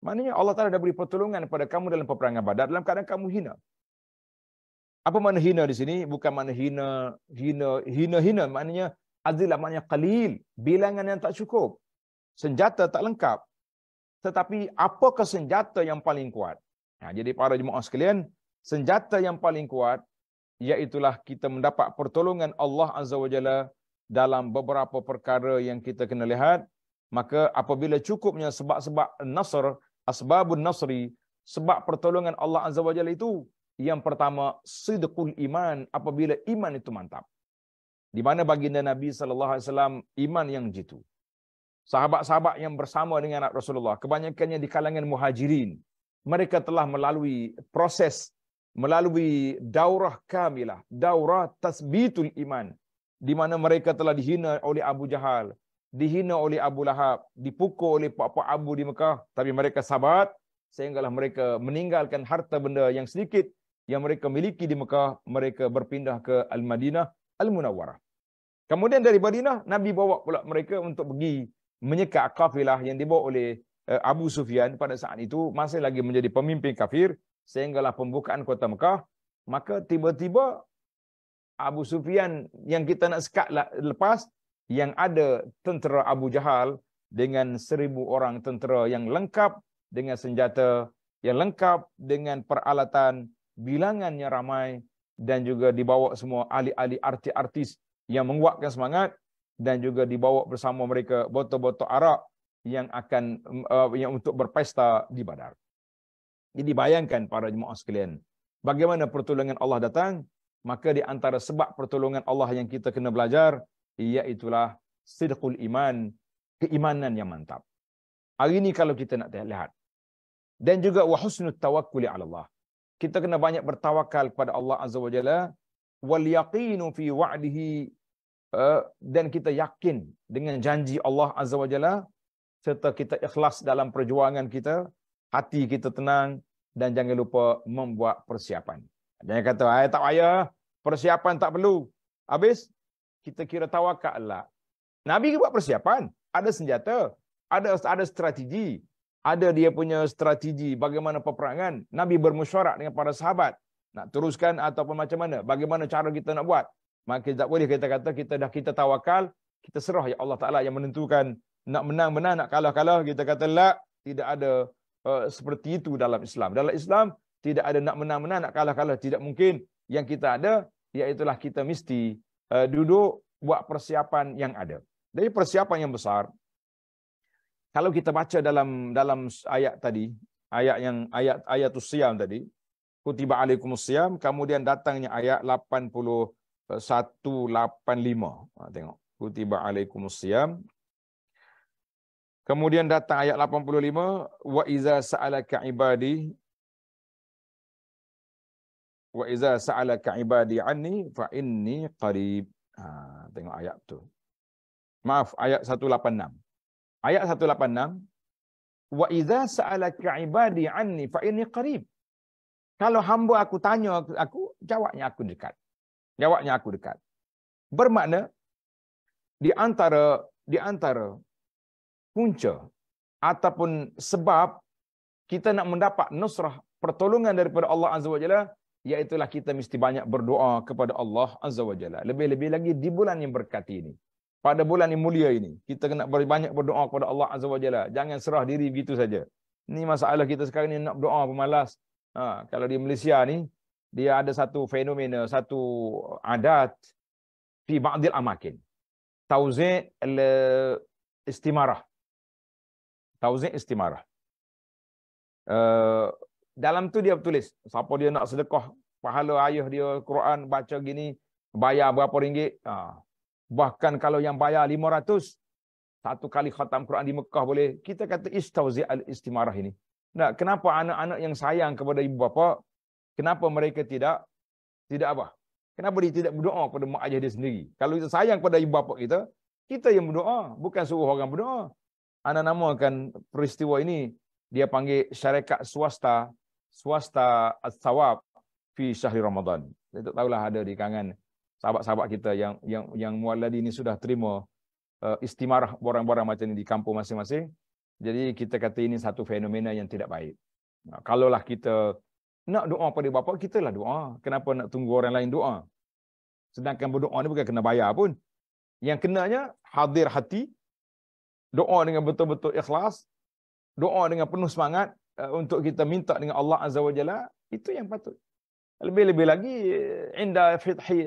Maknanya Allah Ta'ala dah beri pertolongan kepada kamu dalam peperangan Badar dalam keadaan kamu hina. Apa makna hina di sini? Bukan makna hina, maknanya azillah, maknanya qalil, bilangan yang tak cukup. senjata tak lengkap. Tetapi apakah senjata yang paling kuat? Jadi para jemaah sekalian, senjata yang paling kuat iaitulah kita mendapat pertolongan Allah Azza wa Jalla dalam beberapa perkara yang kita kena lihat. Maka apabila cukupnya sebab-sebab nasr, asbabun nasri, sebab pertolongan Allah Azza wa Jalla itu, yang pertama sidqul iman, apabila iman itu mantap. Di mana baginda Nabi SAW iman yang jitu. Sahabat-sahabat yang bersama dengan Rasulullah, kebanyakannya di kalangan muhajirin, mereka telah melalui proses, melalui daurah kamilah, daurah tasbitul iman, di mana mereka telah dihina oleh Abu Jahal, dihina oleh Abu Lahab, dipukul oleh pak-pak Abu di Mekah, tapi mereka sabar, sehinggalah mereka meninggalkan harta benda yang sedikit yang mereka miliki di Mekah, mereka berpindah ke Al-Madinah Al-Munawwarah. Kemudian dari Madinah, Nabi bawa pula mereka untuk pergi menyekat kafilah yang dibawa oleh Abu Sufyan pada saat itu masih lagi menjadi pemimpin kafir, sehinggalah pembukaan kota Mekah. Maka tiba-tiba Abu Sufyan yang kita nak sekat lepas, yang ada tentera Abu Jahal dengan 1,000 orang tentera yang lengkap, dengan senjata yang lengkap, dengan peralatan bilangannya ramai, dan juga dibawa semua ahli-ahli artis yang menguatkan semangat, dan juga dibawa bersama mereka botol-botol arak yang akan yang untuk berpesta di Badar. Jadi bayangkan para jemaah sekalian, bagaimana pertolongan Allah datang. Maka di antara sebab pertolongan Allah yang kita kena belajar, iaitulah sidqul iman, keimanan yang mantap. Hari ini kalau kita nak lihat, dan juga wa husnut tawakkuli ala Allah, kita kena banyak bertawakal kepada Allah Azza wa Jalla, wal yaqinu fi wa'dihi, dan kita yakin dengan janji Allah Azza wa Jalla, serta kita ikhlas dalam perjuangan kita, hati kita tenang, dan jangan lupa membuat persiapan. Jangan kata, tak payah, persiapan tak perlu. Habis, kita kira tawakal lah. Nabi buat persiapan, ada senjata, ada strategi, ada dia punya strategi bagaimana peperangan. Nabi bermusyawarah dengan para sahabat, nak teruskan ataupun macam mana, bagaimana cara kita nak buat. Maka tak boleh kita kata kita tawakal, kita serah ya Allah Ta'ala yang menentukan, nak menang-menang, nak kalah-kalah. Kita kata la, tidak ada seperti itu dalam Islam. Dalam Islam tidak ada nak menang-menang, nak kalah-kalah, tidak mungkin. Yang kita ada, iaitulah kita mesti duduk buat persiapan yang ada. Dari persiapan yang besar, kalau kita baca dalam ayat tadi, ayatus siyam tadi, kutiba alaikumus siyam, kemudian datangnya ayat 185. Tengok, kutiba alaikumus siyam. Kemudian datang ayat 85, wa iza sa'alaka ibadi anni fa inni qarib. Tengok ayat tu. Maaf, ayat 186. Ayat 186, wa iza sa'alaka ibadi anni fa inni qarib. Kalau hamba aku tanya aku, jawabnya aku dekat. Jawabnya aku dekat. Bermakna di antara punca ataupun sebab kita nak mendapat nusrah, pertolongan daripada Allah Azza wa Jalla, iaitulah kita mesti banyak berdoa kepada Allah Azza wa Jalla. Lebih-lebih lagi di bulan yang berkati ini. Pada bulan yang mulia ini, kita kena banyak berdoa kepada Allah Azza wa Jalla. Jangan serah diri begitu saja. Ini masalah kita sekarang ni, nak berdoa pemalas. Kalau di Malaysia ni, dia ada satu fenomena, satu adat fi ba'dil amakin. Tauzi' al-istimarah. Tauzi' istimarah. Dalam tu dia tulis, siapa dia nak sedekah pahala ayah dia Quran baca gini, bayar berapa ringgit. Bahkan kalau yang bayar 500, satu kali khatam Quran di Mekah boleh. Kita kata istauzi' al-istimarah ini. Nah, kenapa anak-anak yang sayang kepada ibu bapa, kenapa mereka tidak apa? Kenapa dia tidak berdoa kepada mak ayah dia sendiri? Kalau kita sayang kepada ibu bapa kita yang berdoa, bukan suruh orang berdoa. Ana namakan peristiwa ini, dia panggil syarikat swasta as-sawab fi syahri Ramadan. Saya tak tahulah ada di kalangan sahabat-sahabat kita yang mualladi ini sudah terima istimarah barang-barang macam ini di kampung masing-masing. Jadi kita kata ini satu fenomena yang tidak baik. Kalaulah kita nak doa pada bapa, kita lah doa. Kenapa nak tunggu orang lain doa? Sedangkan berdoa ni bukan kena bayar pun. Yang kenanya hadir hati, doa dengan betul-betul ikhlas, doa dengan penuh semangat untuk kita minta dengan Allah Azza wa Jalla, itu yang patut. Lebih-lebih lagi inda fithi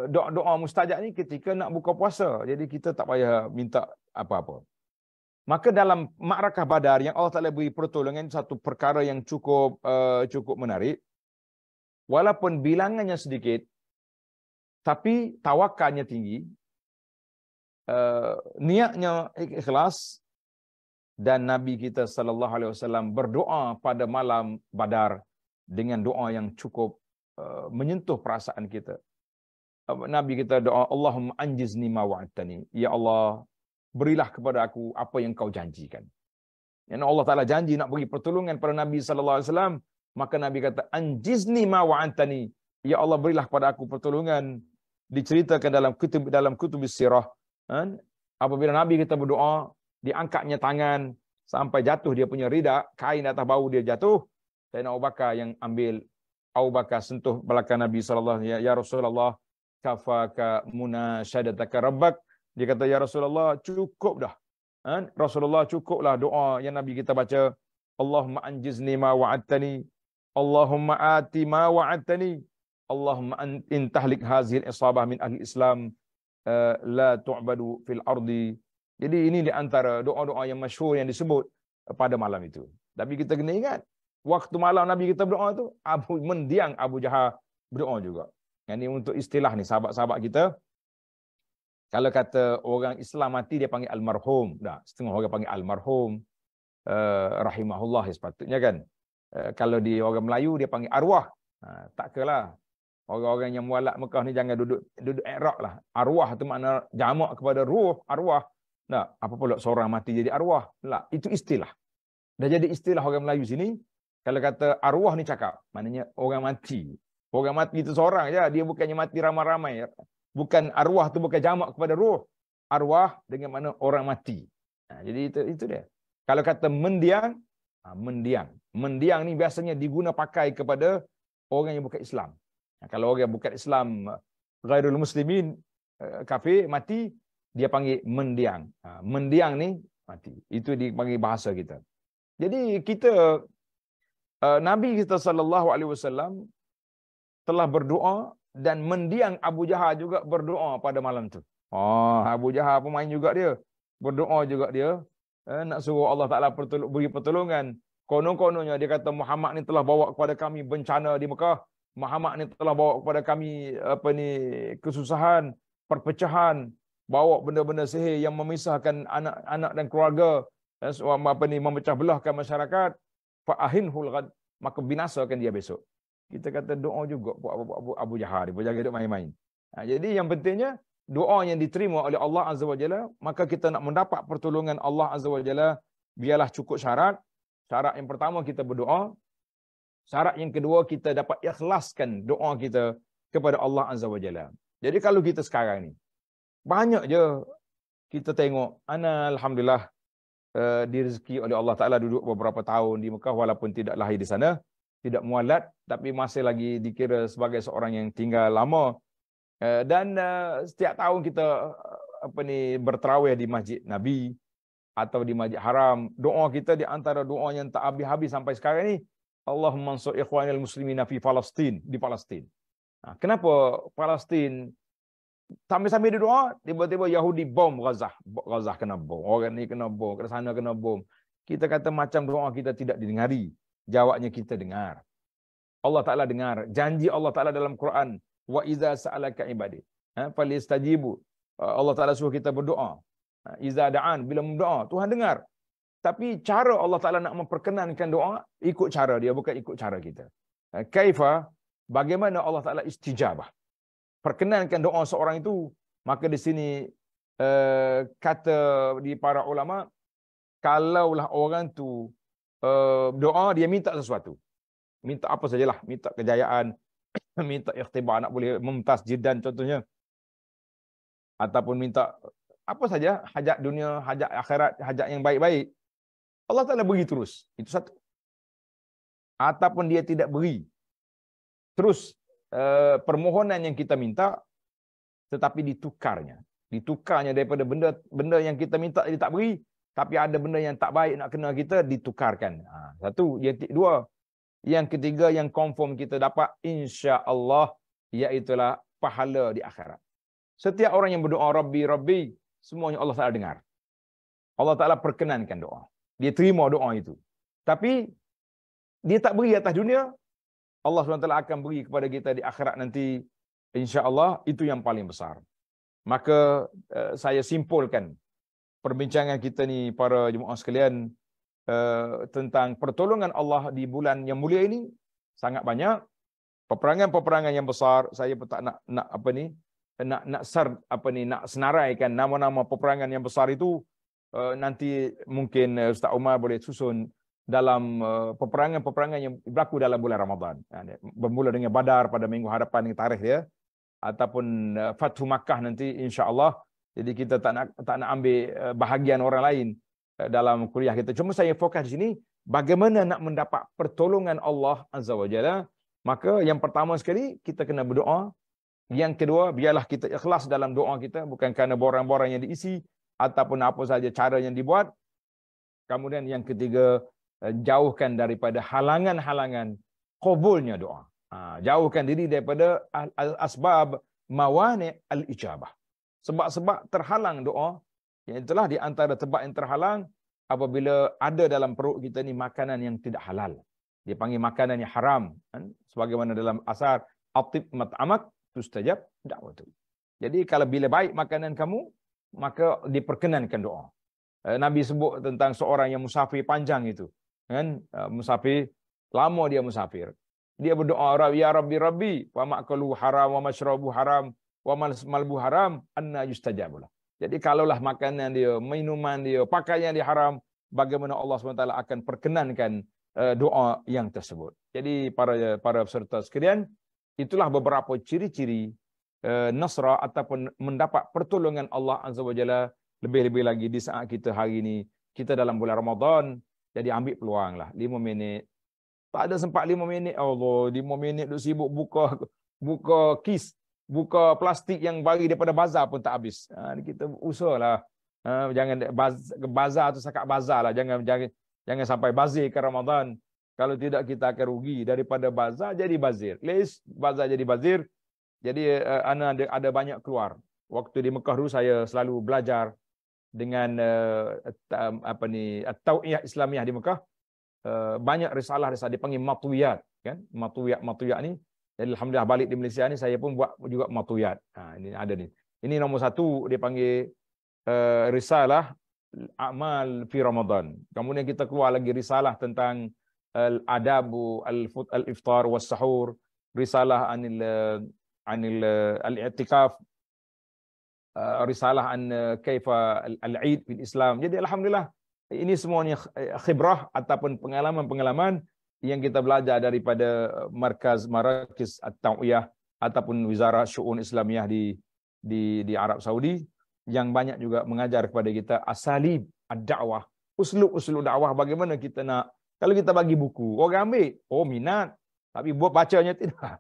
doa-doa mustajab ni ketika nak buka puasa. Jadi kita tak payah minta apa-apa. Maka dalam Ma'rakah Badar yang Allah Taala beri pertolongan, satu perkara yang cukup menarik. Walaupun bilangannya sedikit, tapi tawakalnya tinggi, niatnya ikhlas, dan Nabi kita sallallahu alaihi wasallam berdoa pada malam Badar dengan doa yang cukup menyentuh perasaan kita. Nabi kita doa, Allahumma anjizni ma wa'adtani. Ya Allah, berilah kepada aku apa yang kau janjikan. Yang Allah Taala janji nak beri pertolongan pada Nabi sallallahu alaihi wasallam, maka Nabi kata anjizni ma wa'adtani. Ya Allah, berilah kepada aku pertolongan. Diceritakan dalam kutub sirah, apabila Nabi kita berdoa, diangkatnya tangan sampai jatuh dia punya rida, kain atas bahu dia jatuh. Sayyidina Abu Bakar yang ambil, Abu Bakar sentuh belakang Nabi sallallahu alaihi wasallam, ya Rasulullah, kafaka munasyadataka rabbak. Dia kata, ya Rasulullah, cukup dah. Rasulullah, cukuplah doa yang Nabi kita baca. Allahumma anjizni ma wa'adtani, Allahumma ati ma wa'adtani, Allahumma in tahlik hazil isabah min ahli Islam la tu'badu fil ardi. Jadi ini di antara doa-doa yang masyhur yang disebut pada malam itu. Tapi kita kena ingat, waktu malam Nabi kita berdoa tu, mendiang Abu Jahal berdoa juga. Yang ini untuk istilah ni sahabat-sahabat kita. Kalau kata orang Islam mati dia panggil almarhum. Dah, setengah orang panggil almarhum. Rahimahullah sepatutnya kan. Kalau di orang Melayu dia panggil arwah. Tak kelah. Orang-orang yang mualaf Mekah ni jangan duduk Iraq lah. Arwah tu makna jamak kepada ruh, arwah. Nah, apa pula seorang mati jadi arwah? Tak, itu istilah. Dah jadi istilah orang Melayu sini. Kalau kata arwah ni cakap, maknanya orang mati. Orang mati itu seorang je, dia bukannya mati ramai-ramai. Bukan arwah tu bukan jamak kepada ruh. Arwah dengan makna orang mati. Jadi itu dia. Kalau kata mendiang, mendiang ni biasanya diguna pakai kepada orang yang bukan Islam. Kalau orang bukan Islam, ghairul muslimin, kafir, mati, dia panggil mendiang. Mendiang ni mati. Itu dipanggil bahasa kita. Jadi kita, Nabi kita sallallahu alaihi wasallam telah berdoa dan mendiang Abu Jahal juga berdoa pada malam tu. Abu Jahal pemain juga dia. Berdoa juga dia. Nak suruh Allah Ta'ala beri pertolongan. Konon-kononnya dia kata Muhammad ni telah bawa kepada kami bencana di Mekah. Muhammad ni telah bawa kepada kami kesusahan, perpecahan, bawa benda-benda sihir yang memisahkan anak-anak dan keluarga, memecah belahkan masyarakat. Fa ahinhul ghad, maka binasakan dia besok. Kita kata doa juga buat Abu Jahal, dia berjaga duk main-main. Jadi yang pentingnya doa yang diterima oleh Allah Azza wa Jalla, maka kita nak mendapat pertolongan Allah Azza wa Jalla, biarlah cukup syarat. Syarat yang pertama kita berdoa. Syarat yang kedua kita dapat ikhlaskan doa kita kepada Allah Azza wa Jalla. Jadi kalau kita sekarang ni, banyak je kita tengok, alhamdulillah direzeki oleh Allah Ta'ala duduk beberapa tahun di Mekah walaupun tidak lahir di sana, tidak mualad, tapi masih lagi dikira sebagai seorang yang tinggal lama. Dan setiap tahun kita bertarawih di Masjid Nabi atau di Masjid Haram. Doa kita di antara doa yang tak habis-habis sampai sekarang ni, Allahumma ansur ikhwanil muslimina fi Palestin, di Palestin. Kenapa Palestin? Sambil-sambil dia doa, tiba-tiba Yahudi bom Gaza. Gaza kena bom, orang ni kena bom, ke sana kena bom. Kita kata macam doa kita tidak didengari. Jawabnya kita dengar. Allah Ta'ala dengar. Janji Allah Ta'ala dalam Quran, wa iza sa'alaka ibadi falistajibu. Allah Ta'ala suruh kita berdoa. Iza da'an, bila berdoa, Tuhan dengar. Tapi cara Allah Ta'ala nak memperkenankan doa, ikut cara dia, bukan ikut cara kita. Kaifa, bagaimana Allah Ta'ala istijabah, perkenankan doa seorang itu. Maka di sini kata di para ulama, kalaulah orang tu doa, dia minta sesuatu. Minta apa sajalah, minta kejayaan, minta ikhtibar, nak boleh mumtaz jiddan contohnya. Ataupun minta apa saja, hajat dunia, hajat akhirat, hajat yang baik-baik. Allah Ta'ala beri terus. Itu satu. Ataupun dia tidak beri. Terus permohonan yang kita minta, tetapi ditukarnya. Ditukarnya daripada benda yang kita minta dia tak beri, tapi ada benda yang tak baik nak kena kita, ditukarkan. Satu. Dua. Yang ketiga yang confirm kita dapat insya-Allah, iaitulah pahala di akhirat. Setiap orang yang berdoa Rabbi Rabbi, semuanya Allah Taala dengar. Allah Taala perkenankan doa. Dia terima doa itu. Tapi dia tak beri atas dunia, Allah SWT akan beri kepada kita di akhirat nanti, insya-Allah. Itu yang paling besar. Maka saya simpulkan perbincangan kita ni para jemaah sekalian, tentang pertolongan Allah di bulan yang mulia ini sangat banyak. Peperangan-peperangan yang besar, saya pun tak nak senaraikan nama-nama peperangan yang besar itu. Nanti mungkin Ustaz Umar boleh susun dalam peperangan-peperangan yang berlaku dalam bulan Ramadan. Bermula dengan Badar pada minggu hadapan yang tarikh dia, ataupun Fathu Makkah nanti insya-Allah. Jadi kita tak nak ambil bahagian orang lain dalam kuliah kita. Cuma saya fokus di sini bagaimana nak mendapat pertolongan Allah Azza wa Jalla. Maka yang pertama sekali kita kena berdoa. Yang kedua, biarlah kita ikhlas dalam doa kita, bukan kerana borang-borang yang diisi ataupun apa saja cara yang dibuat. Kemudian yang ketiga, jauhkan daripada halangan-halangan qabulnya doa. Jauhkan diri daripada asbab mawani' al-ijabah. Sebab-sebab terhalang doa. Yang itulah di antara sebab yang terhalang apabila ada dalam perut kita ni makanan yang tidak halal. Dia panggil makanan yang haram. Sebagaimana dalam asar, atib mat'amak tustajab da'watu. Jadi kalau bila baik makanan kamu, maka diperkenankan doa. Nabi sebut tentang seorang yang musafir panjang itu. Musafir, lama dia musafir. Dia berdoa, ya Rabbi Rabbi, wa ma'kalu haram, wa mashrabu haram, wa malbu haram, anna yustajabulah. Jadi kalaulah makanan dia, minuman dia, pakaian dia haram, bagaimana Allah SWT akan perkenankan doa yang tersebut. Jadi para peserta sekalian, itulah beberapa ciri-ciri nasra ataupun mendapat pertolongan Allah Azza wa Jalla, lebih-lebih lagi di saat kita hari ini, kita dalam bulan Ramadan. Jadi ambil peluang lah, 5 minit. Tak ada sempat 5 minit, Allah, 5 minit duk sibuk buka kis, buka plastik yang bagi daripada bazar pun tak habis. Kita usahalah. Jangan bazar tu sakat bazar lah. Jangan sampai bazir ke Ramadan. Kalau tidak kita akan rugi. Daripada bazar jadi bazir. Bazar jadi bazir. Jadi ada banyak keluar. Waktu di Mekah dulu saya selalu belajar dengan Tau'iyah Islamiyah di Mekah. Banyak risalah dipanggil matuyat, kan? Matuyat ni. Jadi alhamdulillah balik di Malaysia ni saya pun buat juga matuyat. Ini ada ni. Ini nombor 1 dia panggil risalah amal fi Ramadan. Kemudian kita keluar lagi risalah tentang al-adabu al-iftar was sahur, risalah anil al-i'tikaf, risalah an kaifa al-Eid fil Islam. Jadi alhamdulillah ini semuanya khibrah ataupun pengalaman-pengalaman yang kita belajar daripada Marakis At-Tau'iyah ataupun Wizarah Syu'un Islamiyah di Arab Saudi, yang banyak juga mengajar kepada kita asalib ad-da'wah, uslub dakwah, bagaimana kita nak. Kalau kita bagi buku, orang ambil, minat, tapi buat bacanya tidak.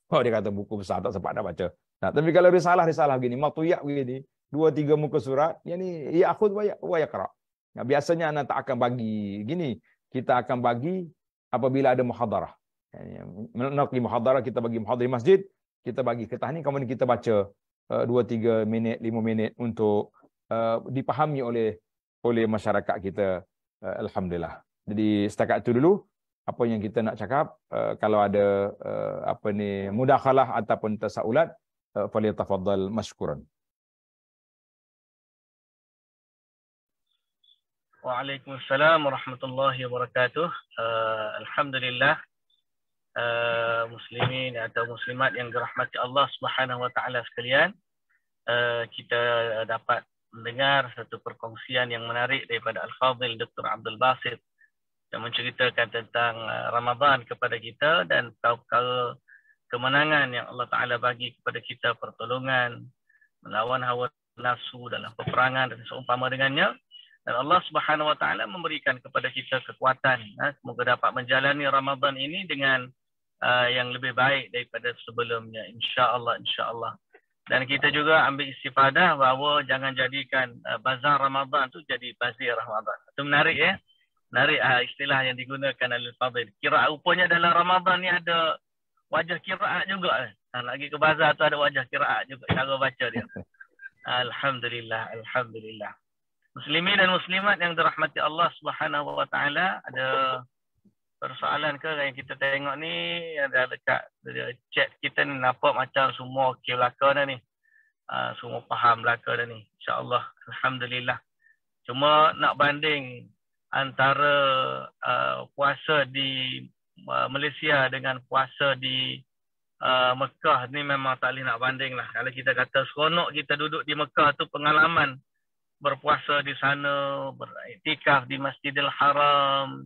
Dia kata buku besar tak sempat nak baca. Tapi kalau risalah begini, matuyat begini, 2-3 muka surat, yang ni ya akhud wa yaqra. Biasanya anak tak akan bagi gini, kita akan bagi apabila ada muhadarah. Menakli muhadarah, kita bagi muhadarah masjid, kita bagi ketah ni, kemudian kita baca 2-3 minit, 5 minit untuk dipahami oleh masyarakat kita. Alhamdulillah. Jadi setakat itu dulu apa yang kita nak cakap. Kalau ada mudakhalah ataupun tasaulat, falyatafaddal mashkuran. Waalaikumsalam warahmatullahi wabarakatuh. Alhamdulillah, muslimin atau muslimat yang dirahmati Allah Subhanahu wa taala sekalian, kita dapat mendengar satu perkongsian yang menarik daripada Al-Fadhil Dr. Abdul Basit yang menceritakan tentang Ramadan kepada kita dan perkara kemenangan yang Allah Taala bagi kepada kita, pertolongan melawan hawa nafsu dalam peperangan dan seumpama dengannya. Dan Allah Subhanahu wa taala memberikan kepada kita kekuatan. Semoga dapat menjalani Ramadan ini dengan yang lebih baik daripada sebelumnya, insya-Allah. Dan kita juga ambil istifadah bahawa jangan jadikan bazar Ramadan tu jadi bazir Ramadan. Itu menarik ya. Menarik istilah yang digunakan oleh Fadil. Kiraat rupanya dalam Ramadan ni ada wajah kiraat juga. Lagi ke bazar tu ada wajah kiraat juga. Cara baca dia. Alhamdulillah. Alhamdulillah. Muslimin dan muslimat yang dirahmati Allah Subhanahu wa taala, ada persoalan ke yang kita tengok ni? Ada dekat chat kita ni, nampak macam semua okey belaka dah ni. Semua faham belaka dah ni. InsyaAllah. Alhamdulillah. Cuma nak banding antara puasa di Malaysia dengan puasa di Mekah ni memang tak boleh nak banding lah. Kalau kita kata seronok kita duduk di Mekah tu, pengalaman berpuasa di sana, beriktikaf di Masjidil Haram,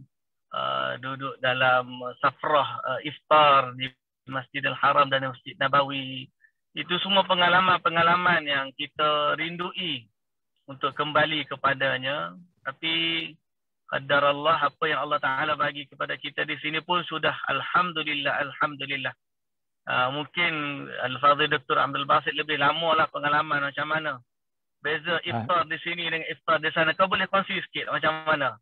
duduk dalam safrah iftar di Masjidil Haram dan Masjid Nabawi. Itu semua pengalaman-pengalaman yang kita rindui untuk kembali kepadanya. Tapi qadar Allah, apa yang Allah Ta'ala bagi kepada kita di sini pun sudah Alhamdulillah, Alhamdulillah. Mungkin Al-Fadhil Dr. Abdul Basit lebih lama lah pengalaman macam mana. Beza iftar di sini dengan iftar di sana. Kau boleh kongsi sikit macam mana?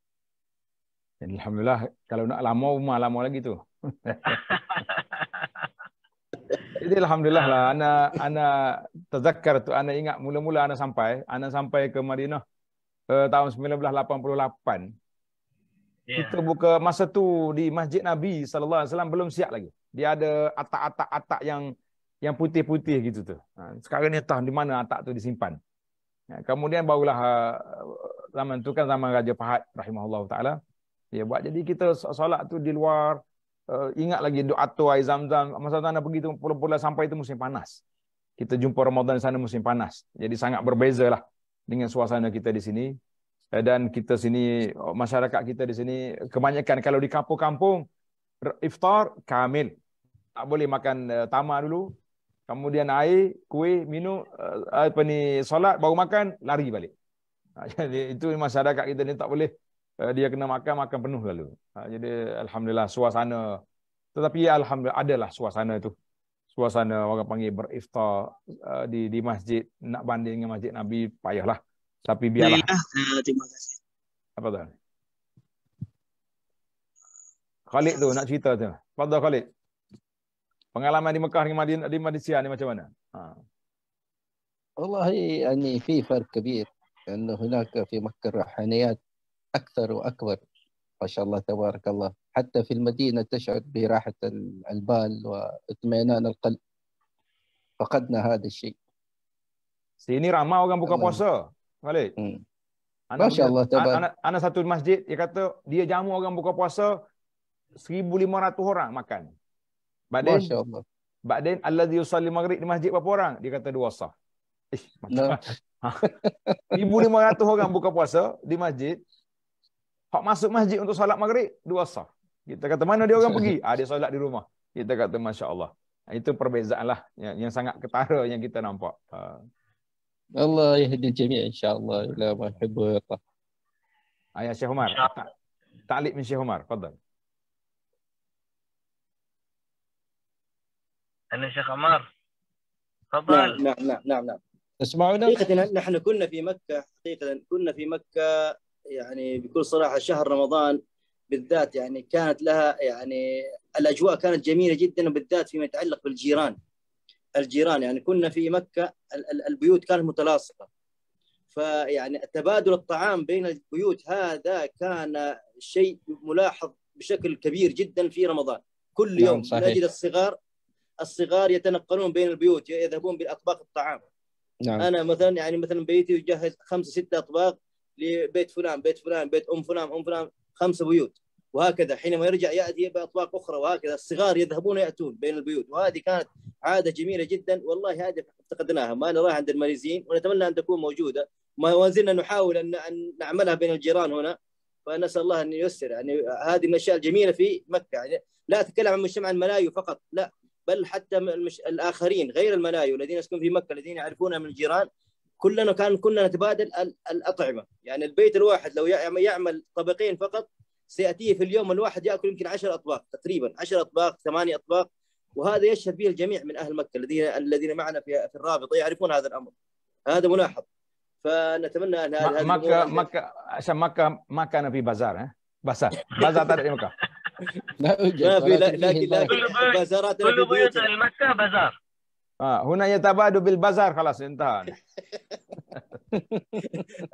Alhamdulillah, kalau nak lama, rumah lama lagi tu. Jadi Alhamdulillah lah, ana terzakkar tu, ana ingat mula-mula ana sampai ke Madinah tahun 1988. Kita buka masa tu di Masjid Nabi SAW belum siap lagi. Dia ada atak-atak yang putih-putih gitu tu. Sekarang ni tahu di mana atak tu disimpan. Kemudian barulah zaman tu kan zaman Raja Fahad rahimahullah taala. Dia buat, jadi kita solat tu di luar, ingat lagi doa tu air Zam-Zam. Masa tu anda pergi tu pula sampai tu musim panas. Kita jumpa Ramadan di sana musim panas. Jadi sangat berbeza lah dengan suasana kita di sini. Dan kita sini, masyarakat kita di sini kebanyakan kalau di kampung-kampung iftar kamil. Tak boleh makan tamar dulu. Kemudian air, kuih, minum, solat baru makan, lari balik. Jadi itu masyarakat kita ni tak boleh. Dia kena makan penuh lalu. Jadi Alhamdulillah suasana. Tetapi Alhamdulillah adalah suasana itu. Suasana orang panggil beriftar di masjid. Nak banding dengan Masjid Nabi, payahlah. Tapi biarlah. Terima kasih. Apa tu? Khalid tu nak cerita tu. Fadhal Khalid. Pengalaman di Mekah dengan di Malaysia ni macam mana? والله يعني في فرق كبير، لأنه هناك في مكة الروحانيات أكثر وأكبر ما شاء الله تبارك الله. حتى في المدينة تشعر براحة البال واطمئنان القلب. فقدنا هذا الشيء. Sini ramai orang buka puasa. Khalid. Masya Allah tabarak. Anak satu masjid, dia kata dia jamu orang buka puasa 1,500 orang makan. Masya Allah. Ba'dain alladhi yusalli maghrib di masjid berapa orang? Dia kata 2 saf. Macam 1,500 orang buka puasa di masjid. Hak masuk masjid untuk solat maghrib 2 saf. Kita kata mana dia orang pergi? Dia solat di rumah. Kita kata Masya Allah. Itu perbezaan lah yang sangat ketara yang kita nampak. Allah yahdi al-jami' insya-Allah ila ma yuhibbu wa yarda. Ayah Syekh Umar. Ta'liq min Syekh Umar, tafadhal. أنا شيخ عمار تفضل. نعم. تسمعونا؟ حقيقة نحن كنا في مكة يعني بكل صراحة شهر رمضان بالذات يعني كانت لها يعني الأجواء كانت جميلة جدا، وبالذات فيما يتعلق بالجيران. يعني كنا في مكة البيوت كانت متلاصقة، فيعني تبادل الطعام بين البيوت هذا كان شيء ملاحظ بشكل كبير جدا في رمضان. كل يوم نجد الصغار يتنقلون بين البيوت، يذهبون بأطباق الطعام. نعم. أنا مثلا بيتي يجهز 5-6 أطباق لبيت فلان، بيت أم فلان 5 بيوت، وهكذا حينما يرجع يأتي بأطباق أخرى، وهكذا الصغار يذهبون يأتون بين البيوت. وهذه كانت عادة جميلة جدا، والله هذه افتقدناها، ما نراها عند الماليزيين، ونتمنى أن تكون موجودة. ما زلنا نحاول أن نعملها بين الجيران هنا، فنسأل الله أن ييسر. يعني هذه من الأشياء الجميلة في مكة. يعني لا أتكلم عن مجتمع الملايو فقط، لا، بل حتى الآخرين غير الملايو الذين يسكنون في مكة الذين يعرفون من الجيران، كنا نتبادل الأطعمة. يعني البيت الواحد لو يعمل طبقين فقط، سيأتيه في اليوم الواحد يأكل يمكن 10 أطباق تقريبا، 10 أطباق 8 أطباق. وهذا يشهد به الجميع من أهل مكة الذين معنا في الرابطة يعرفون هذا الأمر. هذا ملاحظ. فنتمنى أن هذه مكة عشان مكة ما كان في بازار بازار tak ada di Mekah. لا يوجد، ما في، ولكن لكن فيه البازار. بازارات كل بيوت مكة بازار. هنا يتبادل بالبازار خلاص انتهى.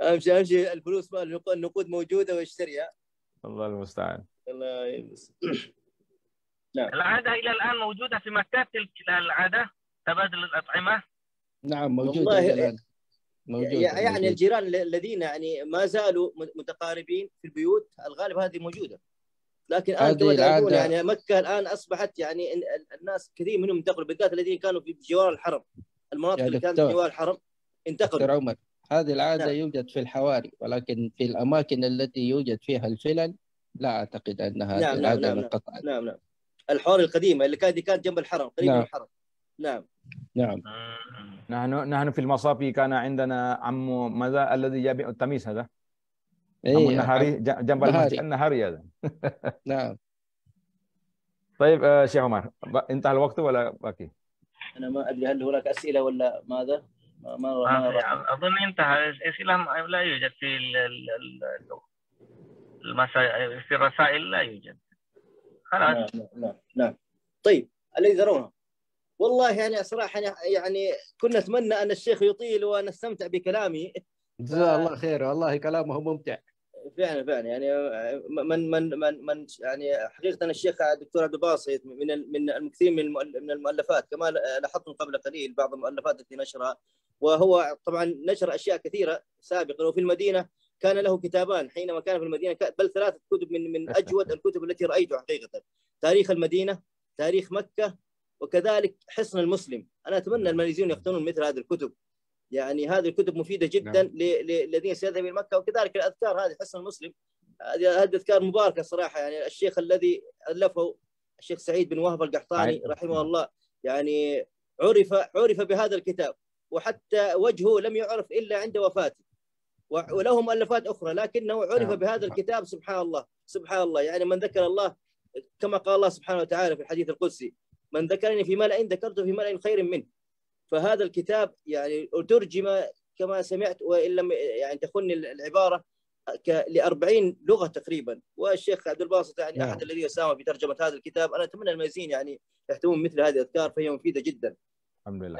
امشي الفلوس النقود موجوده واشتريها. الله المستعان. الله يمس. نعم. العادة إلى الآن موجودة في مكة، تلك العادة تبادل الأطعمة. نعم موجودة إلى الآن. يعني الجيران الذين يعني ما زالوا متقاربين في البيوت الغالب هذه موجودة. لكن الآن كما تعرفون يعني مكة الآن أصبحت يعني الناس كثير منهم انتقلوا، بالذات الذين كانوا في جوار الحرم، المناطق اللي كانت في جوار الحرم انتقلوا. دكتور عمر، هذه العادة يوجد في الحواري، ولكن في الأماكن التي يوجد فيها الفلل لا أعتقد أن هذه العادة انقطعت. نعم. الحواري القديمة اللي كانت جنب الحرم، قريب من الحرم. نعم. نحن في المصافي كان عندنا عم ماذا الذي يبيع التميس هذا؟ عم النهاري جنب المسجد النهاري هذا. نعم. طيب شيخ عمر، انتهى الوقت ولا باقي؟ أنا ما أدري هل هناك أسئلة ولا ماذا؟ ما أظن انتهى. أسئلة لا يوجد في في الرسائل، لا يوجد خلاص. نعم. طيب الذي ترونه والله يعني صراحة يعني كنا نتمنى أن الشيخ يطيل ونستمتع بكلامه. جزاه الله خير، والله كلامه ممتع فعلا يعني من يعني حقيقة الشيخ الدكتور عبد الباسط من المكثير من المؤلفات، كما لاحظتم قبل قليل بعض المؤلفات التي نشرها، وهو طبعا نشر أشياء كثيرة سابقا. وفي المدينة كان له كتابان حينما كان في المدينة، بل 3 كتب من أجود الكتب التي رأيتها حقيقة: تاريخ المدينة، تاريخ مكة، وكذلك حصن المسلم. أنا أتمنى الماليزيون يقتنون مثل هذه الكتب، يعني هذه الكتب مفيدة جدا للذين سيذهبون إلى مكة. وكذلك الأذكار هذه حصن المسلم، هذه أذكار مباركة صراحة. يعني الشيخ الذي ألفه الشيخ سعيد بن وهب القحطاني رحمه الله يعني عرف بهذا الكتاب، وحتى وجهه لم يعرف إلا عند وفاته، وله مؤلفات أخرى لكنه عرف بهذا الكتاب. سبحان الله يعني من ذكر الله كما قال الله سبحانه وتعالى في الحديث القدسي: من ذكرني في ملأ ذكرته في ملأ خير منه. فهذا الكتاب يعني ترجم كما سمعت، وإن لم يعني تخني العبارة، ل40 لغة تقريبا. والشيخ عبد الباسط يعني أحد الذين ساهم في ترجمة هذا الكتاب. أنا أتمنى المازين يعني يهتمون مثل هذه الأذكار، فهي مفيدة جدا. الحمد لله.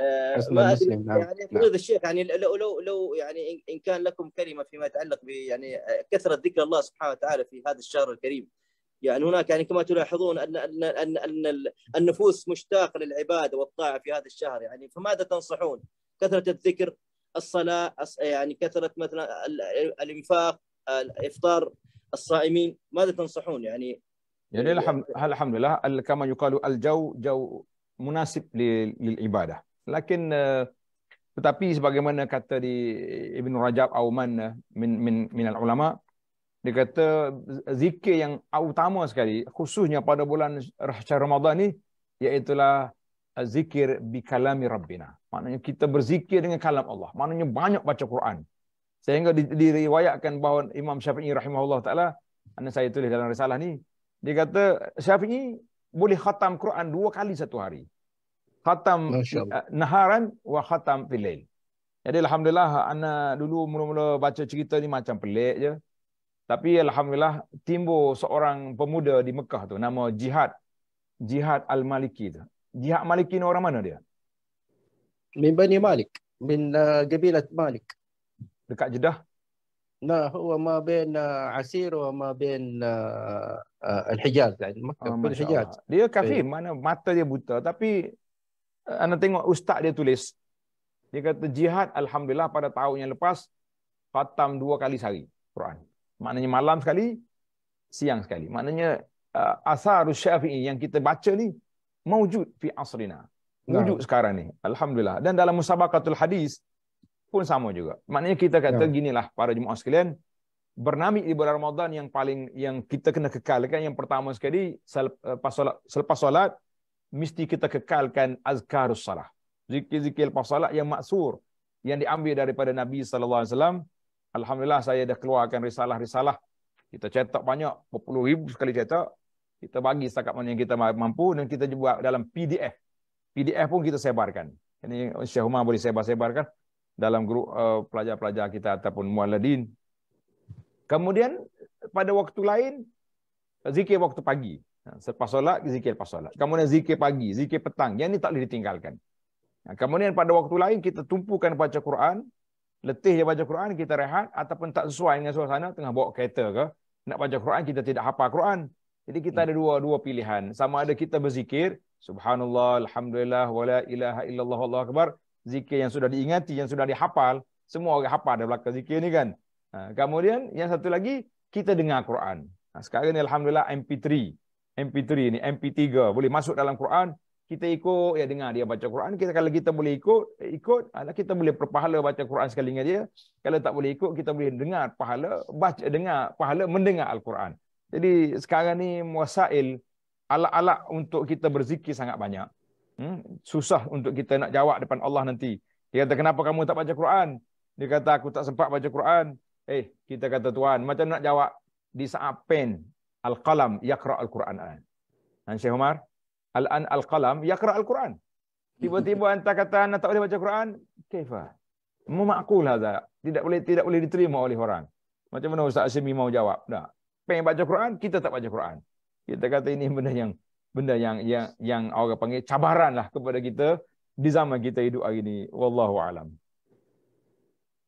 ما أدري يعني فضيلة الشيخ يعني لو يعني إن كان لكم كلمة فيما يتعلق ب يعني كثرة ذكر الله سبحانه وتعالى في هذا الشهر الكريم. يعني هناك يعني كما تلاحظون أن النفوس مشتاقة للعبادة والطاعة في هذا الشهر. يعني فماذا تنصحون؟ كثرة الذكر، الصلاة، يعني كثرة مثلا الإنفاق، الإفطار الصائمين، ماذا تنصحون؟ يعني الحمد لله كما يقال الجو مناسب للعبادة. Lakin tetapi sebagaimana kata di Ibn Rajab Auman min al-ulama, dia kata zikir yang utama sekali khususnya pada bulan Ramadan ni iaitulah zikir bi kalami rabbina. Maknanya kita berzikir dengan kalam Allah. Maknanya banyak baca Quran. Sehingga diriwayatkan bahawa Imam Syafi'i rahimahullah taala, saya tulis dalam risalah ni, dia kata Syafi'i boleh khatam Quran 2 kali satu hari. Khatam naharan wa khatam fil lail. Jadi alhamdulillah ana dulu mula-mula baca cerita ni macam pelik je. Tapi alhamdulillah timbul seorang pemuda di Mekah tu nama Jihad Al-Maliki tu. Jihad Maliki ni orang mana dia? Min Bani Malik, min qabilat Malik. Dekat Jeddah. Nah, huwa ma bain Asir wa ma bain Al-Hijaz, yani Makkah dan Hijaz. Dia kafir, mana mata dia buta, tapi anda tengok ustaz dia tulis. Dia kata jihad alhamdulillah pada tahun yang lepas khatam 2 kali sehari Quran. Maknanya malam sekali, siang sekali. Maknanya asarus Syafi'i yang kita baca ni mawjud fi asrina. Wujud sekarang ni. Alhamdulillah. Dan dalam musabaqatul hadis pun sama juga. Maknanya kita kata ginilah para jemaah sekalian, bernamik di bulan Ramadan yang kita kena kekalkan, yang pertama sekali selepas solat mesti kita kekalkan azkarus salah. Zikir-zikir lepas solat yang maksur, yang diambil daripada Nabi sallallahu alaihi wasallam. Alhamdulillah saya dah keluarkan risalah-risalah. Kita cetak banyak, berpuluh ribu sekali cetak. Kita bagi setakat mana yang kita mampu dan kita buat dalam PDF. PDF pun kita sebarkan. Ini Syekh Umar boleh sebar-sebarkan dalam grup pelajar-pelajar kita ataupun mualladin. Kemudian pada waktu lain zikir waktu pagi. Selepas solat zikir lepas solat. Kemudian zikir pagi, zikir petang. Yang ini tak boleh ditinggalkan. Kemudian pada waktu lain kita tumpukan baca Quran. Letih je baca Quran, kita rehat ataupun tak sesuai dengan suasana tengah bawa kereta ke, nak baca Quran kita tidak hafal Quran. Jadi kita ada dua pilihan. Sama ada kita berzikir subhanallah, alhamdulillah, wala ilaha illallah, wallahu akbar, zikir yang sudah diingati, yang sudah dihafal, semua orang hafal dalam belakang zikir ni kan. Kemudian yang satu lagi kita dengar Quran. Sekarang ni alhamdulillah MP3 ni MP3 boleh masuk dalam Quran. Kita ikut, ya dengar dia baca Quran. Kalau kita boleh ikut, kita boleh berpahala baca Quran sekali dengan dia. Kalau tak boleh ikut, kita boleh dengar pahala, mendengar Al-Quran. Jadi sekarang ni wasail, alat-alat untuk kita berzikir sangat banyak. Susah untuk kita nak jawab depan Allah nanti. Dia kata, kenapa kamu tak baca Quran? Dia kata, aku tak sempat baca Quran. Kita kata, Tuhan, macam nak jawab di saat pen, Al-Qalam, yaqra' Al-Quran. Syekh Umar, Al-an al-qalam yaqra' al-Quran. Tiba-tiba anda kata anda tak boleh baca Quran, kaifa? Memakul hadza. Tidak boleh diterima oleh orang. Macam mana Ustaz Asyimi mau jawab? Tak. Pengen baca Quran, kita tak baca Quran. Kita kata ini benda yang orang panggil cabaranlah kepada kita di zaman kita hidup hari ini. Wallahu a'lam.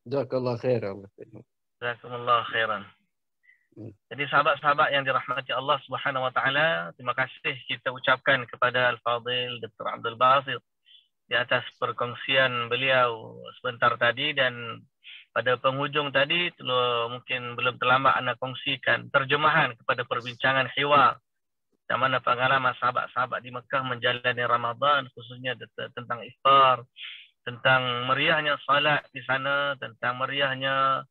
Jazakallah khairan. Jazakumullah khairan. Jadi sahabat-sahabat yang dirahmati Allah Subhanahu wa taala, terima kasih kita ucapkan kepada Al-Fadhil Dr. Abdul Basit di atas perkongsian beliau sebentar tadi, dan pada penghujung tadi mungkin belum terlambat anda kongsikan terjemahan kepada perbincangan hiwar di mana pengalaman sahabat-sahabat di Mekah menjalani Ramadan, khususnya tentang iftar, tentang meriahnya salat di sana, tentang meriahnya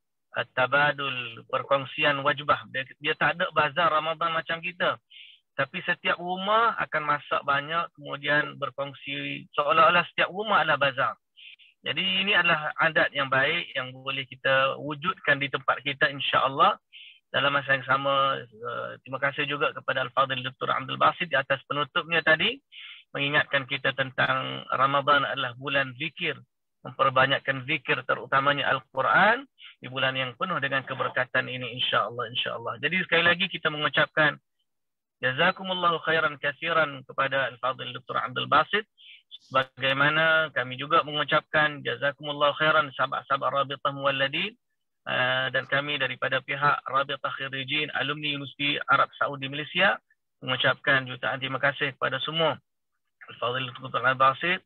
tabadul, perkongsian wajbah. Dia tak ada bazar Ramadan macam kita. Tapi setiap rumah akan masak banyak, kemudian berkongsi seolah-olah setiap rumah adalah bazar. Jadi ini adalah adat yang baik yang boleh kita wujudkan di tempat kita insya-Allah. Dalam masa yang sama, terima kasih juga kepada Al-Fadhil Dr. Abdul Basit di atas penutupnya tadi, mengingatkan kita tentang Ramadan adalah bulan zikir, memperbanyakkan zikir terutamanya Al-Quran di bulan yang penuh dengan keberkatan ini insya-Allah. Jadi sekali lagi kita mengucapkan jazakumullahu khairan katsiran kepada Al-Fadhil Dr. Abdul Basit, sebagaimana kami juga mengucapkan jazakumullahu khairan sahabat-sahabat Rabithah Muwalladin dan kami daripada pihak Rabithah Khirijin Alumni Universiti Arab Saudi Malaysia mengucapkan jutaan terima kasih kepada semua Al-Fadhil Dr. Abdul Basit,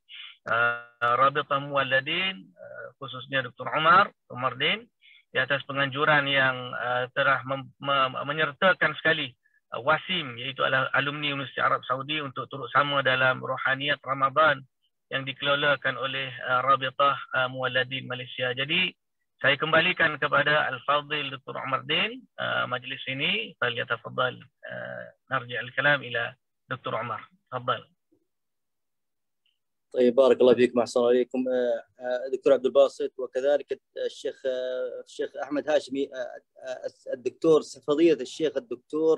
Rabithah Muwalladin, khususnya Dr. Umar Din di atas penganjuran yang telah menyertakan sekali Wasim, iaitu alumni Universiti Arab Saudi, untuk turut sama dalam rohaniat Ramadan yang dikelolakan oleh Rabithah Muwalladin Malaysia. Jadi saya kembalikan kepada Al-Fadhil Dr. Umar Din majlis ini. Falyatafaddal narji' al-kalam ila Dr. Umar. Tafadhal. طيب بارك الله فيكم، أحسن الله إليكم دكتور عبد الباسط، وكذلك الشيخ أحمد هاشمي، الدكتور فضيلة الشيخ الدكتور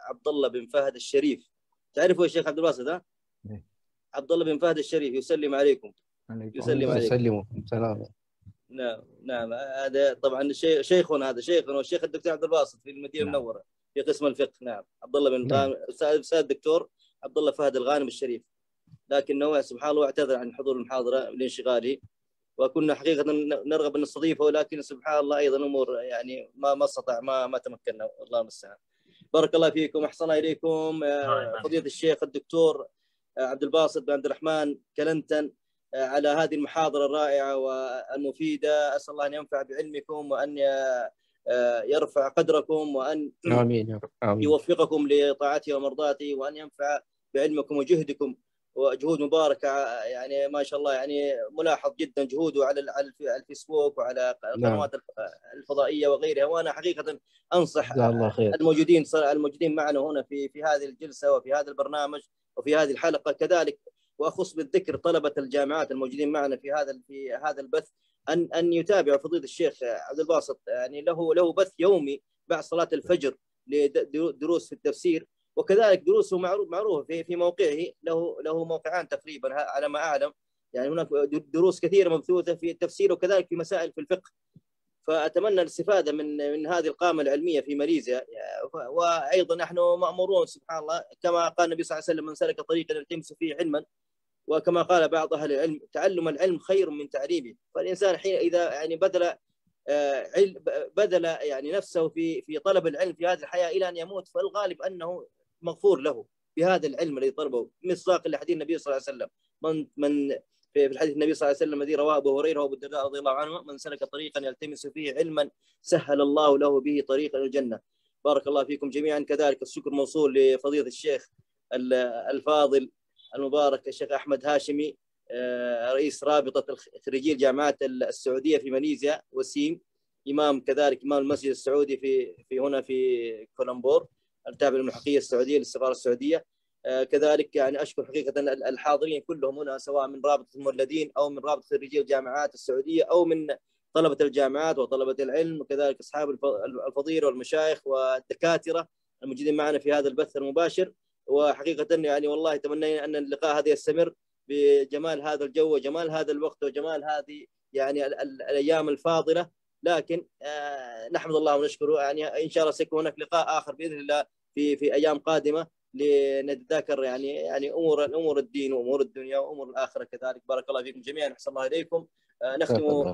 عبد الله بن فهد الشريف. تعرفوا الشيخ عبد الباسط؟ ها؟ عبد الله بن فهد الشريف يسلم عليكم. يسلم عليكم. سلام. نعم هذا طبعا شيخنا، هذا شيخنا والشيخ الدكتور عبد الباسط في المدينة المنورة في قسم الفقه. نعم عبد الله بن أستاذ الدكتور عبد الله فهد الغانم الشريف، لكنه سبحان الله اعتذر عن حضور المحاضرة لانشغاله، وكنا حقيقة نرغب أن نستضيفه، ولكن سبحان الله أيضا أمور يعني ما استطاع، ما تمكنا، الله المستعان. بارك الله فيكم، أحسن إليكم فضيلة الشيخ الدكتور عبد الباسط بن عبد الرحمن كلنتن على هذه المحاضرة الرائعة والمفيدة. أسأل الله أن ينفع بعلمكم وأن يرفع قدركم وأن يوفقكم لطاعته ومرضاته، وأن ينفع بعلمكم وجهدكم، وجهود مباركة يعني ما شاء الله، يعني ملاحظ جدا جهوده على الفيسبوك وعلى القنوات الفضائية وغيرها. وأنا حقيقة أنصح الموجودين معنا هنا في هذه الجلسة وفي هذا البرنامج وفي هذه الحلقة كذلك، وأخص بالذكر طلبة الجامعات الموجودين معنا في هذا البث أن يتابعوا فضيلة الشيخ عبد الباسط. يعني له بث يومي بعد صلاة الفجر لدروس في التفسير، وكذلك دروسه معروف في موقعه، له موقعان تقريبا على ما أعلم، يعني هناك دروس كثيرة مبثوثة في التفسير وكذلك في مسائل في الفقه. فأتمنى الاستفادة من هذه القامة العلمية في ماليزيا. وأيضا نحن مأمورون سبحان الله كما قال النبي صلى الله عليه وسلم: من سلك طريقا يلتمس فيه علما، وكما قال بعض أهل العلم: تعلم العلم خير من تعليمه. فالإنسان حين إذا يعني بذل يعني نفسه في طلب العلم في هذه الحياة إلى أن يموت، فالغالب أنه مغفور له بهذا العلم الذي طلبه، مصداق لحديث النبي صلى الله عليه وسلم. من في الحديث النبي صلى الله عليه وسلم الذي رواه أبو هريرة وأبو الدرداء رضي الله عنهما: من سلك طريقا يلتمس فيه علما سهل الله له به طريقا إلى الجنة. بارك الله فيكم جميعا. كذلك الشكر موصول لفضيلة الشيخ الفاضل المبارك الشيخ أحمد هاشمي، رئيس رابطة خريجي الجامعات السعودية في ماليزيا وسيم، كذلك إمام المسجد السعودي في هنا في كولومبور التابع للمحقية السعودية للسفارة السعودية. كذلك يعني أشكر حقيقة الحاضرين كلهم هنا، سواء من رابطة المولدين أو من رابطة خريجي الجامعات السعودية أو من طلبة الجامعات وطلبة العلم، وكذلك أصحاب الفضيلة والمشايخ والدكاترة الموجودين معنا في هذا البث المباشر. وحقيقة يعني والله تمنينا أن اللقاء هذا يستمر بجمال هذا الجو وجمال هذا الوقت وجمال هذه يعني الأيام الفاضلة. لكن نحمد الله ونشكره، يعني إن شاء الله سيكون هناك لقاء آخر بإذن الله في أيام قادمة لنتذاكر يعني أمور الدين وأمور الدنيا وأمور الآخرة كذلك. بارك الله فيكم جميعا، أحسن الله إليكم. نختم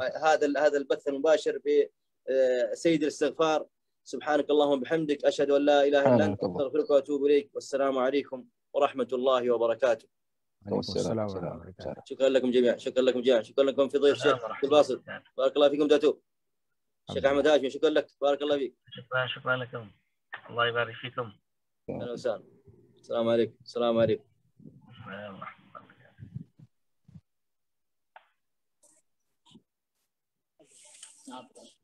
هذا البث المباشر بسيد الاستغفار: سبحانك اللهم وبحمدك، أشهد أن لا إله إلا أنت، أستغفرك وأتوب إليك، والسلام عليكم ورحمة الله وبركاته. السلام ورحمة الله وبركاته. شكرا لكم جميعا، شكرا لكم جميعا، شكرا لكم فضيلة الشيخ عبد الباسط. بارك الله فيكم داتو. الشيخ أحمد هاشمي شكرا لك، بارك الله فيك. شكرا لكم، الله يبارك فيكم. أهلا وسهلا. السلام عليكم. السلام عليكم. السلام عليكم.